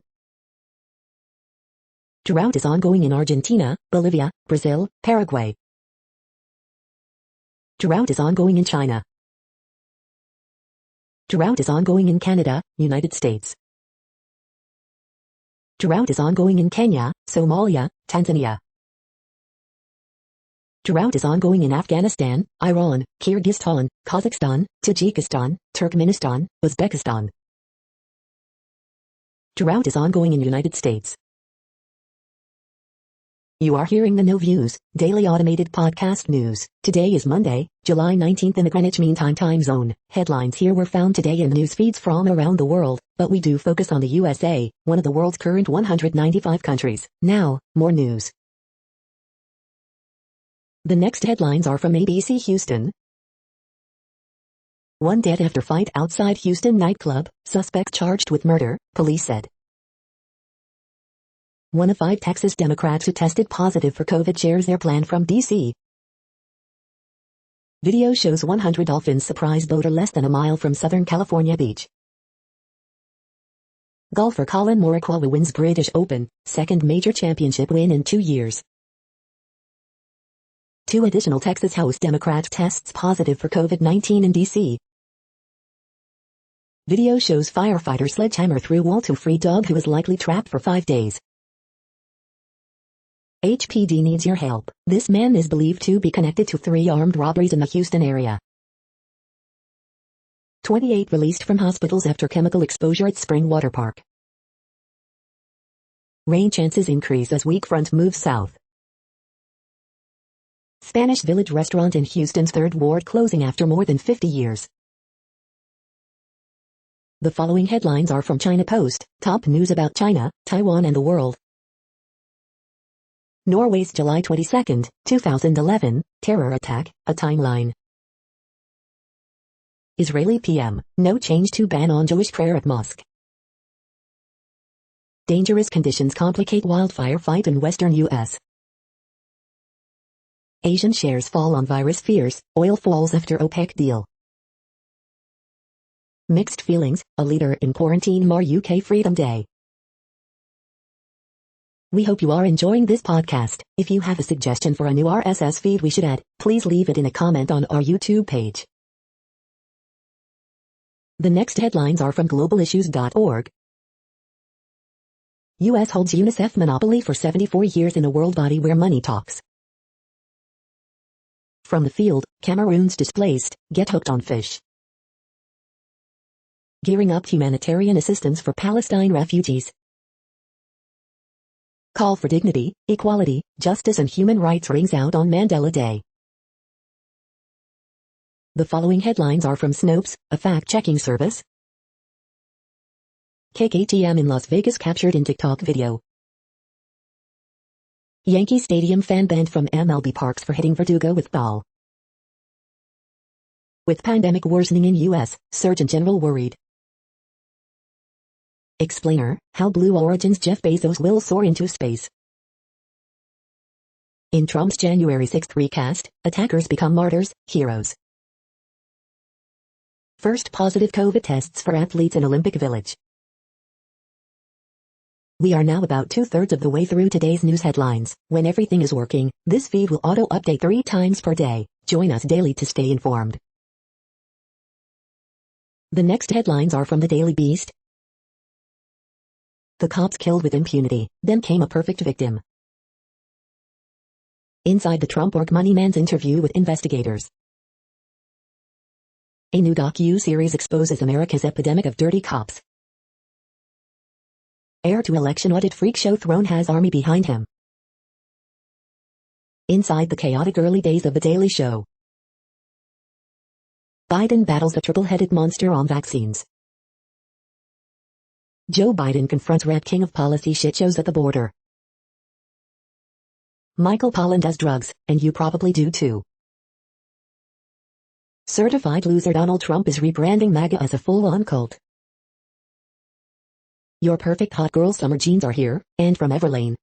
Drought is ongoing in Argentina, Bolivia, Brazil, Paraguay. Drought is ongoing in China. Drought is ongoing in Canada, United States. Drought is ongoing in Kenya, Somalia, Tanzania. Drought is ongoing in Afghanistan, Iran, Kyrgyzstan, Kazakhstan, Tajikistan, Turkmenistan, Uzbekistan. Drought is ongoing in United States. You are hearing the No Views, daily automated podcast news. Today is Monday, July 19th in the Greenwich Mean Time zone. Headlines here were found today in news feeds from around the world, but we do focus on the USA, one of the world's current 195 countries. Now, more news. The next headlines are from ABC Houston. One dead after fight outside Houston nightclub, suspect charged with murder, police said. One of 5 Texas Democrats who tested positive for COVID shares their plan from D.C. Video shows 100 dolphins surprise boater less than a mile from Southern California beach. Golfer Colin Morikawa wins British Open, second major championship win in 2 years. 2 additional Texas House Democrats tests positive for COVID-19 in D.C. Video shows firefighter sledgehammer through wall to free dog who was likely trapped for 5 days. HPD needs your help. This man is believed to be connected to 3 armed robberies in the Houston area. 28 released from hospitals after chemical exposure at Spring Water Park. Rain chances increase as weak front moves south. Spanish Village restaurant in Houston's 3rd Ward closing after more than 50 years. The following headlines are from China Post, top news about China, Taiwan and the world. Norway's July 22, 2011, terror attack, a timeline. Israeli PM, no change to ban on Jewish prayer at mosque. Dangerous conditions complicate wildfire fight in western U.S. Asian shares fall on virus fears, oil falls after OPEC deal. Mixed feelings, a leader in quarantine mar UK Freedom Day. We hope you are enjoying this podcast. If you have a suggestion for a new RSS feed we should add, please leave it in a comment on our YouTube page. The next headlines are from globalissues.org. U.S. holds UNICEF monopoly for 74 years in a world body where money talks. From the field, Cameroon's displaced, get hooked on fish. Gearing up humanitarian assistance for Palestine refugees. Call for dignity, equality, justice and human rights rings out on Mandela Day. The following headlines are from Snopes, a fact-checking service. Cake ATM in Las Vegas captured in TikTok video. Yankee Stadium fan banned from MLB parks for hitting Verdugo with ball. With pandemic worsening in U.S., Surgeon General worried. Explainer, how Blue Origin's Jeff Bezos will soar into space. In Trump's January 6th recast, attackers become martyrs, heroes. First positive COVID tests for athletes in Olympic Village. We are now about 2/3 of the way through today's news headlines. When everything is working, this feed will auto-update 3 times per day. Join us daily to stay informed. The next headlines are from the Daily Beast. The cops killed with impunity, then came a perfect victim. Inside the Trump org money man's interview with investigators. A new docu-series exposes America's epidemic of dirty cops. Heir to election audit freak show throne has army behind him. Inside the chaotic early days of The Daily Show. Biden battles a triple-headed monster on vaccines. Joe Biden confronts Red King of policy shitshows at the border. Michael Pollan does drugs, and you probably do too. Certified loser Donald Trump is rebranding MAGA as a full-on cult. Your perfect hot girl summer jeans are here, and from Everlane.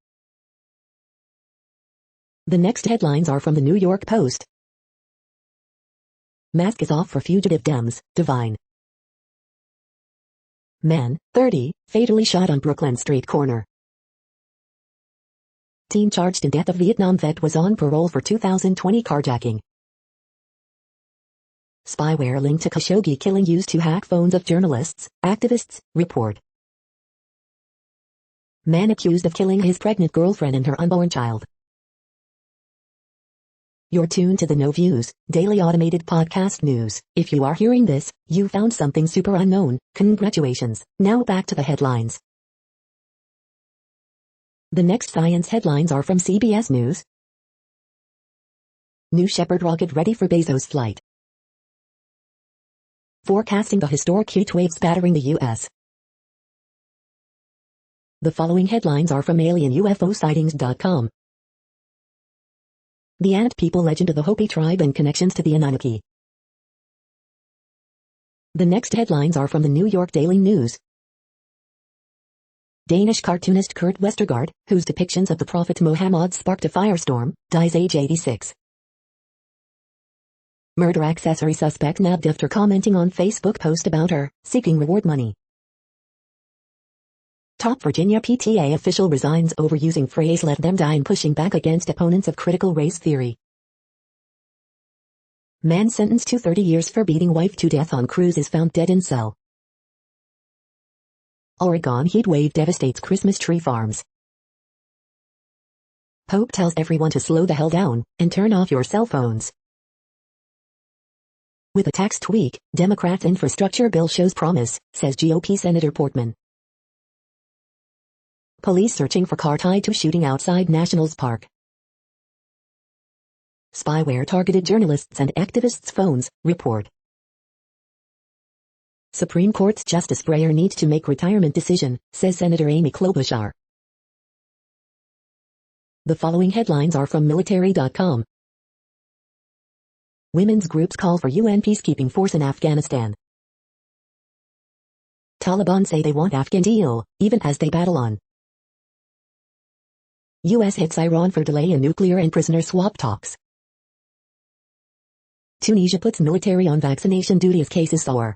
The next headlines are from the New York Post. Mask is off for fugitive Dems, Divine. Man, 30, fatally shot on Brooklyn Street corner. Teen charged in death of Vietnam vet was on parole for 2020 carjacking. Spyware linked to Khashoggi killing used to hack phones of journalists, activists, report. Man accused of killing his pregnant girlfriend and her unborn child. You're tuned to the No Views, daily automated podcast news. If you are hearing this, you found something super unknown. Congratulations. Now back to the headlines. The next science headlines are from CBS News. New Shepard rocket ready for Bezos' flight. Forecasting the historic heat waves battering the U.S. The following headlines are from AlienUFOsightings.com. The Ant People legend of the Hopi tribe and connections to the Anunnaki. The next headlines are from the New York Daily News. Danish cartoonist Kurt Westergaard, whose depictions of the Prophet Muhammad sparked a firestorm, dies age 86. Murder accessory suspect nabbed after commenting on Facebook post about her, seeking reward money. Top Virginia PTA official resigns over using phrase let them die and pushing back against opponents of critical race theory. Man sentenced to 30 years for beating wife to death on cruise is found dead in cell. Oregon heat wave devastates Christmas tree farms. Pope tells everyone to slow the hell down and turn off your cell phones. With a tax tweak, Democrats' infrastructure bill shows promise, says GOP Senator Portman. Police searching for car tied to shooting outside Nationals Park. Spyware targeted journalists and activists' phones, report. Supreme Court's Justice Breyer needs to make retirement decision, says Senator Amy Klobuchar. The following headlines are from military.com. Women's groups call for UN peacekeeping force in Afghanistan. Taliban say they want Afghan deal, even as they battle on. U.S. hits Iran for delay in nuclear and prisoner swap talks. Tunisia puts military on vaccination duty as cases soar.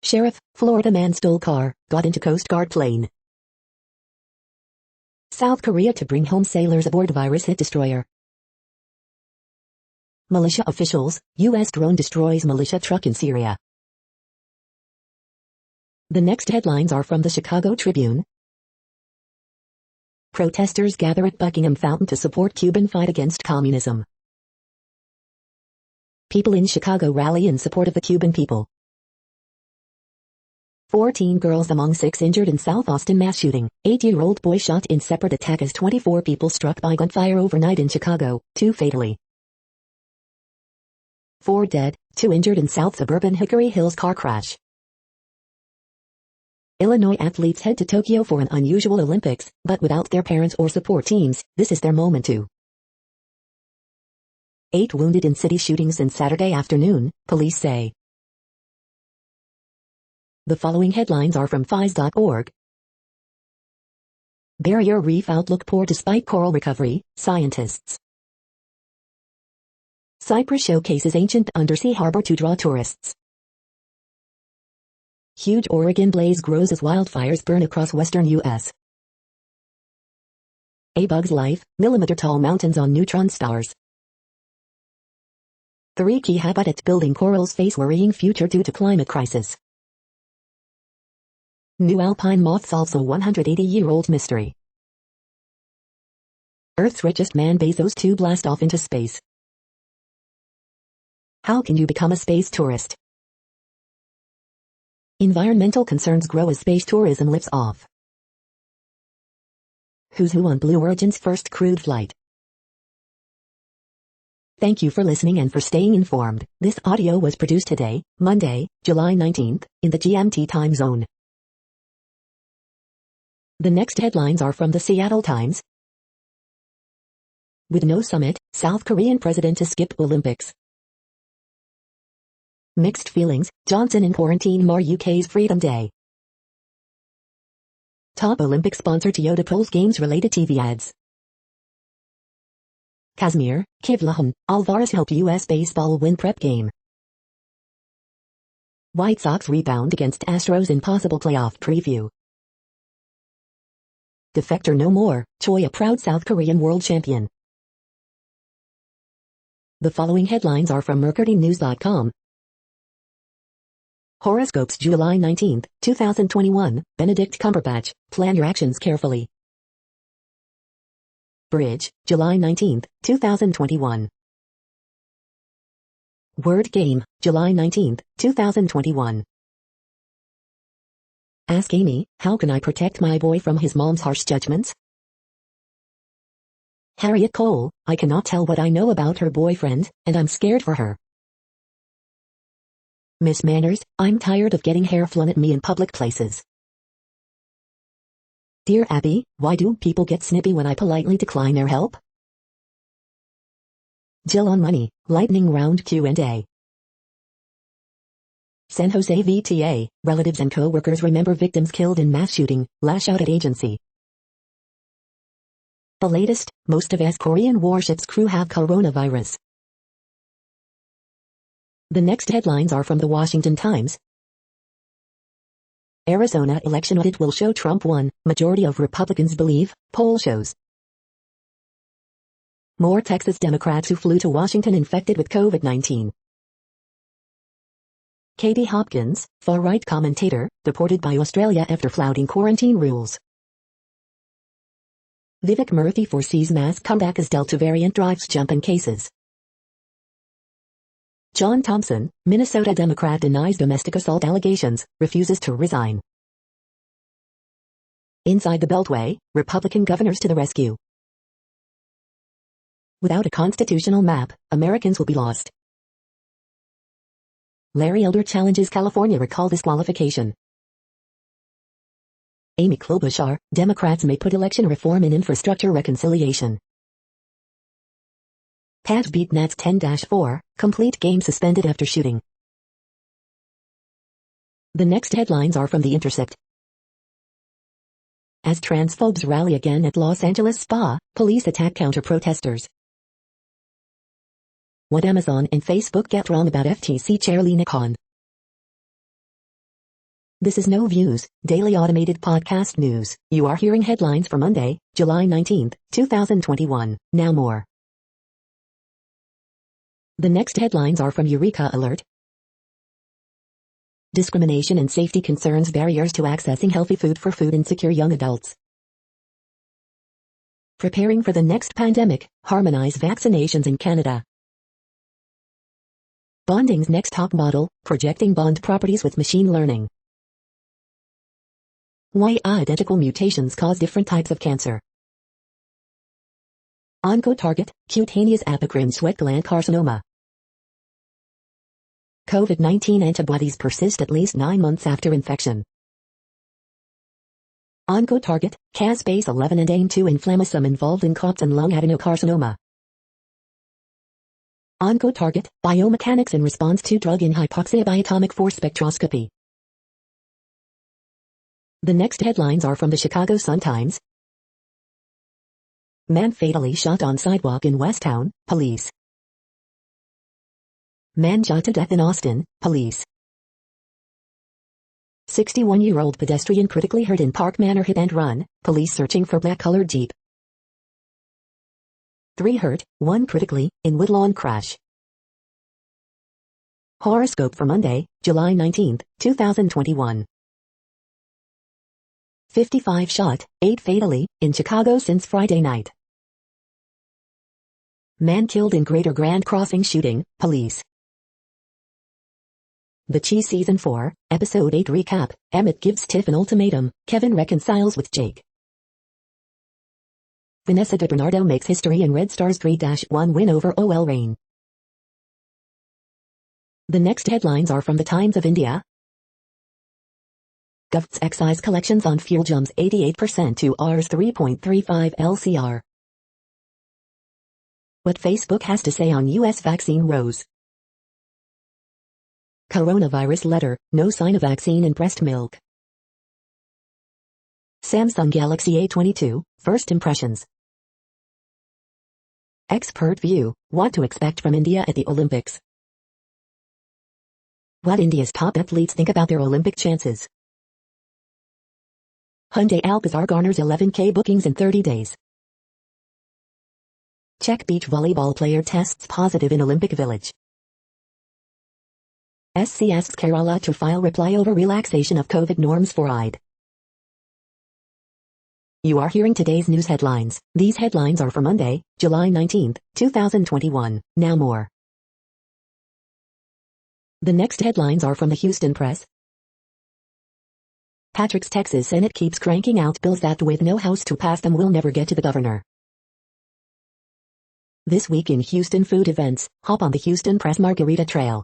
Sheriff, Florida man stole car, got into Coast Guard plane. South Korea to bring home sailors aboard virus hit destroyer. Militia officials, U.S. drone destroys militia truck in Syria. The next headlines are from the Chicago Tribune. Protesters gather at Buckingham Fountain to support Cuban fight against communism. People in Chicago rally in support of the Cuban people. 14 girls among 6 injured in South Austin mass shooting. 8-year-old boy shot in separate attack as 24 people struck by gunfire overnight in Chicago, 2 fatally. 4 dead, 2 injured in South suburban Hickory Hills car crash. Illinois athletes head to Tokyo for an unusual Olympics, but without their parents or support teams, this is their moment to. 8 wounded in city shootings since Saturday afternoon, police say. The following headlines are from FIS.org. Barrier Reef outlook poor despite coral recovery, scientists. Cyprus showcases ancient undersea harbor to draw tourists. Huge Oregon blaze grows as wildfires burn across western U.S. A bug's life, millimeter-tall mountains on neutron stars. 3 key habitats building corals face worrying future due to climate crisis. New alpine moth solves a 180-year-old mystery. Earth's richest man Bezos to blast off into space. How can you become a space tourist? Environmental concerns grow as space tourism lifts off. Who's who on Blue Origin's first crewed flight? Thank you for listening and for staying informed. This audio was produced today, Monday, July 19th, in the GMT time zone. The next headlines are from the Seattle Times. With no summit, South Korean president to skip Olympics. Mixed feelings, Johnson in quarantine mar UK's Freedom Day. Top Olympic sponsor Toyota pulls games-related TV ads. Kazmir, Kivlahan, Alvarez help US baseball win prep game. White Sox rebound against Astros in possible playoff preview. Defector no more, Choi a proud South Korean world champion. The following headlines are from MercuryNews.com. Horoscopes July 19, 2021, Benedict Cumberbatch, plan your actions carefully. Bridge, July 19, 2021. Word Game, July 19, 2021. Ask Amy, how can I protect my boy from his mom's harsh judgments? Harriet Cole, I cannot tell what I know about her boyfriend, and I'm scared for her. Miss Manners, I'm tired of getting hair flung at me in public places. Dear Abby, why do people get snippy when I politely decline their help? Jill on money, lightning round Q&A. San Jose VTA, relatives and co-workers remember victims killed in mass shooting, lash out at agency. The latest, most of US Korean warships' crew have coronavirus. The next headlines are from the Washington Times. Arizona election audit will show Trump won, majority of Republicans believe, poll shows. More Texas Democrats who flew to Washington infected with COVID-19. Katie Hopkins, far-right commentator, deported by Australia after flouting quarantine rules. Vivek Murthy foresees mass comeback as Delta variant drives jump in cases. John Thompson, Minnesota Democrat denies domestic assault allegations, refuses to resign. Inside the Beltway, Republican governors to the rescue. Without a constitutional map, Americans will be lost. Larry Elder challenges California recall disqualification. Amy Klobuchar, Democrats may put election reform in infrastructure reconciliation. Pat beat Nats 10-4, complete game suspended after shooting. The next headlines are from The Intercept. as transphobes rally again at Los Angeles spa, police attack counter-protesters. What Amazon and Facebook get wrong about FTC Chair Lina Khan. This is No Views, daily automated podcast news. You are hearing headlines for Monday, July 19, 2021. Now more. The next headlines are from Eureka Alert. Discrimination and safety concerns barriers to accessing healthy food for food-insecure young adults. Preparing for the next pandemic, harmonize vaccinations in Canada. Bonding's next top model, projecting bond properties with machine learning. Why identical mutations cause different types of cancer. Oncotarget, cutaneous apocrine sweat gland carcinoma. COVID-19 antibodies persist at least 9 months after infection. Oncotarget, caspase 11 and AIM2 inflammasome involved in COPS and lung adenocarcinoma. Oncotarget, biomechanics in response to drug in hypoxia by atomic force spectroscopy. The next headlines are from the Chicago Sun-Times. Man fatally shot on sidewalk in Westtown, police. Man shot to death in Austin, police. 61-year-old pedestrian critically hurt in Park Manor hit and run, police searching for black-colored Jeep. 3 hurt, 1 critically, in Woodlawn crash. Horoscope for Monday, July 19, 2021. 55 shot, 8 fatally, in Chicago since Friday night. Man killed in Greater Grand Crossing shooting, police. The Cheese Season 4, Episode 8 recap, Emmett gives Tiff an ultimatum, Kevin reconciles with Jake. Vanessa DiBernardo makes history in Red Stars 3-1 win over OL Reign. The next headlines are from the Times of India. Gov's excise collections on fuel jumps 88% to Rs 3.35 LCR. What Facebook has to say on US vaccine rose. Coronavirus letter, no sign of vaccine in breast milk. Samsung Galaxy A22, first impressions. Expert view, what to expect from India at the Olympics. What India's top athletes think about their Olympic chances. Hyundai Alcazar garners 11K bookings in 30 days. Czech beach volleyball player tests positive in Olympic Village. SC asks Kerala to file reply over relaxation of COVID norms for Eid. You are hearing today's news headlines. These headlines are for Monday, July 19, 2021. Now more. The next headlines are from the Houston Press. Patrick's Texas Senate keeps cranking out bills that with no House to pass them will never get to the governor. This week in Houston food events, hop on the Houston Press Margarita Trail.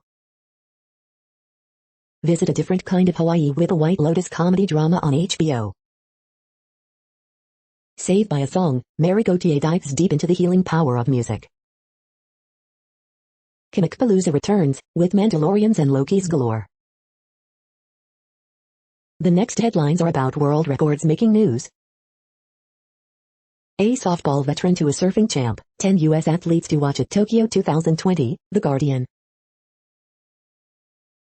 Visit a different kind of Hawaii with a White Lotus comedy drama on HBO. Saved by a Song, Mary Gauthier dives deep into the healing power of music. Comicpalooza returns, with Mandalorians and Lokis galore. The next headlines are about world records making news. A softball veteran to a surfing champ, 10 U.S. athletes to watch at Tokyo 2020, The Guardian.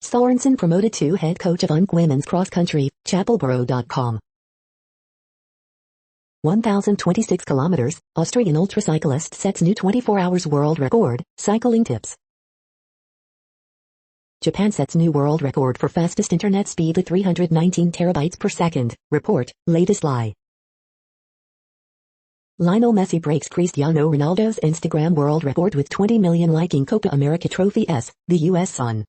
Sorensen promoted to head coach of UNC women's cross country, chapelboro.com. 1,026 kilometers, Austrian ultracyclist sets new 24 hours world record, cycling tips. Japan sets new world record for fastest internet speed at 319 terabytes per second, report, latest lie. Lionel Messi breaks Cristiano Ronaldo's Instagram world record with 20 million liking Copa America Trophy S, the U.S. Sun.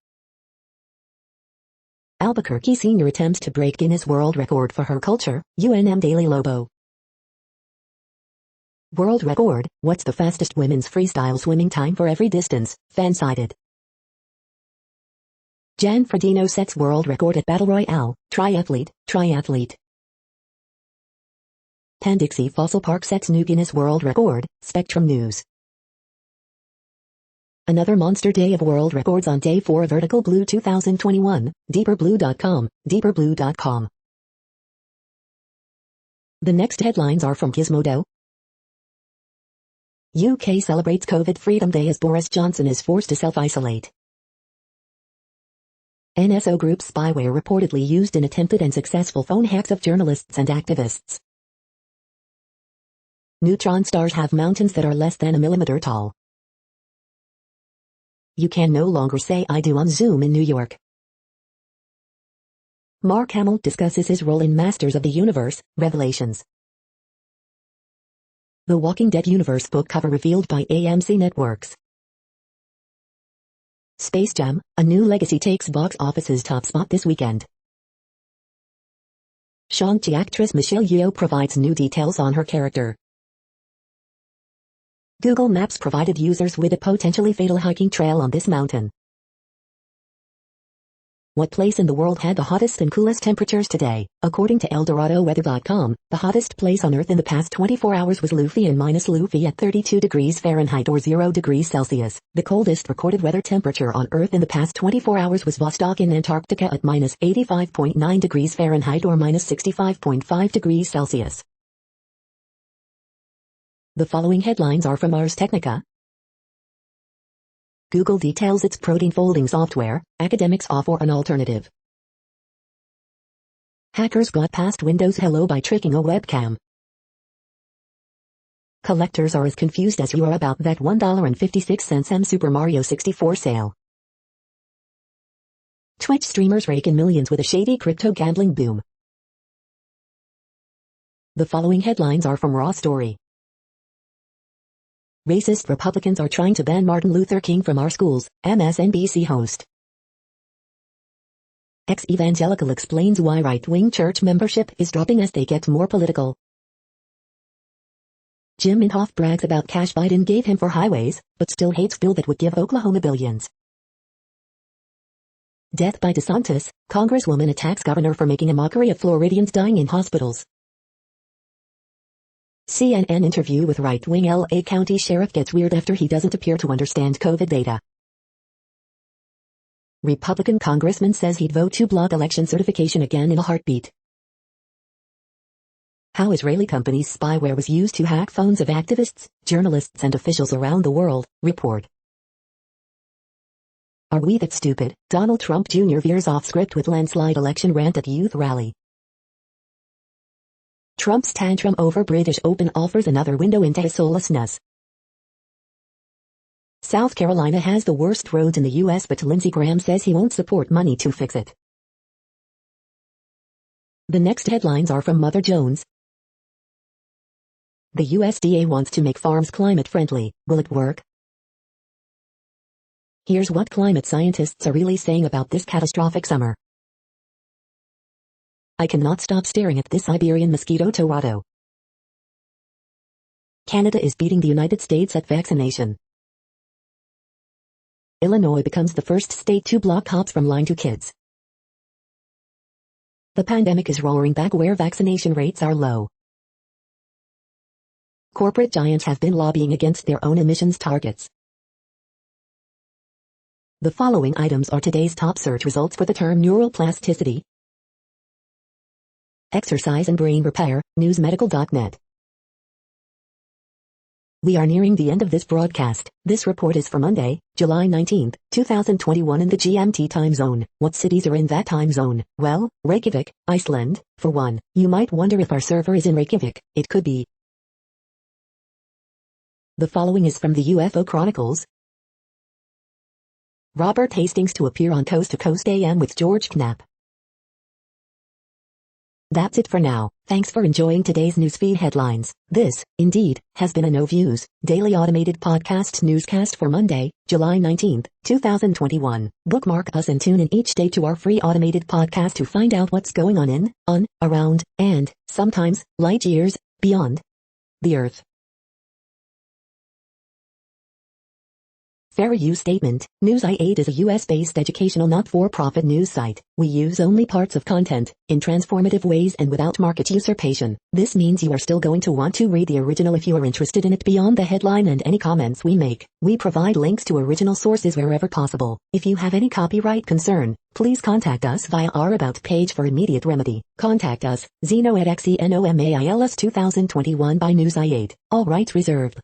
Albuquerque senior attempts to break Guinness World Record for her culture, UNM Daily Lobo. World record, what's the fastest women's freestyle swimming time for every distance, fan-sided. Jan Frodeno sets world record at Battle Royale, triathlete. Pan-Dixie Fossil Park sets new Guinness World Record, Spectrum News. Another monster day of world records on day 4 Vertical Blue 2021, deeperblue.com. The next headlines are from Gizmodo. UK celebrates COVID Freedom Day as Boris Johnson is forced to self-isolate. NSO Group spyware reportedly used in attempted and successful phone hacks of journalists and activists. Neutron stars have mountains that are less than a millimeter tall. You can no longer say I do on Zoom in New York. Mark Hamill discusses his role in Masters of the Universe, Revelations. The Walking Dead universe book cover revealed by AMC Networks. Space Jam, a new legacy takes box office's top spot this weekend. Shang-Chi actress Michelle Yeoh provides new details on her character. Google Maps provided users with a potentially fatal hiking trail on this mountain. What place in the world had the hottest and coolest temperatures today? According to ElDoradoWeather.com, the hottest place on Earth in the past 24 hours was Luffy in -Luffy at 32 degrees Fahrenheit or 0 degrees Celsius. The coldest recorded weather temperature on Earth in the past 24 hours was Vostok in Antarctica at -85.9 degrees Fahrenheit or -65.5 degrees Celsius. The following headlines are from Ars Technica. Google details its protein folding software, academics offer an alternative. Hackers got past Windows Hello by tricking a webcam. Collectors are as confused as you are about that $1.56 Super Mario 64 sale. Twitch streamers rake in millions with a shady crypto gambling boom. The following headlines are from Raw Story. Racist Republicans are trying to ban Martin Luther King from our schools, MSNBC host. Ex-evangelical explains why right-wing church membership is dropping as they get more political. Jim Inhofe brags about cash Biden gave him for highways, but still hates bill that would give Oklahoma billions. Death by DeSantis, Congresswoman attacks governor for making a mockery of Floridians dying in hospitals. CNN interview with right-wing LA County Sheriff gets weird after he doesn't appear to understand COVID data. Republican congressman says he'd vote to block election certification again in a heartbeat. How Israeli companies' spyware was used to hack phones of activists, journalists and officials around the world, report. Are we that stupid? Donald Trump Jr. veers off script with landslide election rant at youth rally. Trump's tantrum over British Open offers another window into his soullessness. South Carolina has the worst roads in the U.S. but Lindsey Graham says he won't support money to fix it. The next headlines are from Mother Jones. The USDA wants to make farms climate-friendly. Will it work? Here's what climate scientists are really saying about this catastrophic summer. I cannot stop staring at this Siberian mosquito tornado. Canada is beating the United States at vaccination. Illinois becomes the first state to block cops from lying to kids. The pandemic is roaring back where vaccination rates are low. Corporate giants have been lobbying against their own emissions targets. The following items are today's top search results for the term neural plasticity. Exercise and brain repair, newsmedical.net. We are nearing the end of this broadcast. This report is for Monday, July 19, 2021 in the GMT time zone. What cities are in that time zone? Well, Reykjavik, Iceland, for one. You might wonder if our server is in Reykjavik. It could be. The following is from the UFO Chronicles. Robert Hastings to appear on Coast to Coast AM with George Knapp. That's it for now. Thanks for enjoying today's newsfeed headlines. This, indeed, has been a No Views, daily automated podcast newscast for Monday, July 19, 2021. Bookmark us and tune in each day to our free automated podcast to find out what's going on, around, and, sometimes, light years, beyond the Earth. Fair use statement. News I8 is a US-based educational not-for-profit news site. We use only parts of content, in transformative ways and without market usurpation. This means you are still going to want to read the original if you are interested in it beyond the headline and any comments we make. We provide links to original sources wherever possible. If you have any copyright concern, please contact us via our About page for immediate remedy. Contact us, Zeno at XENOMAILS 2021 by News I8. All rights reserved.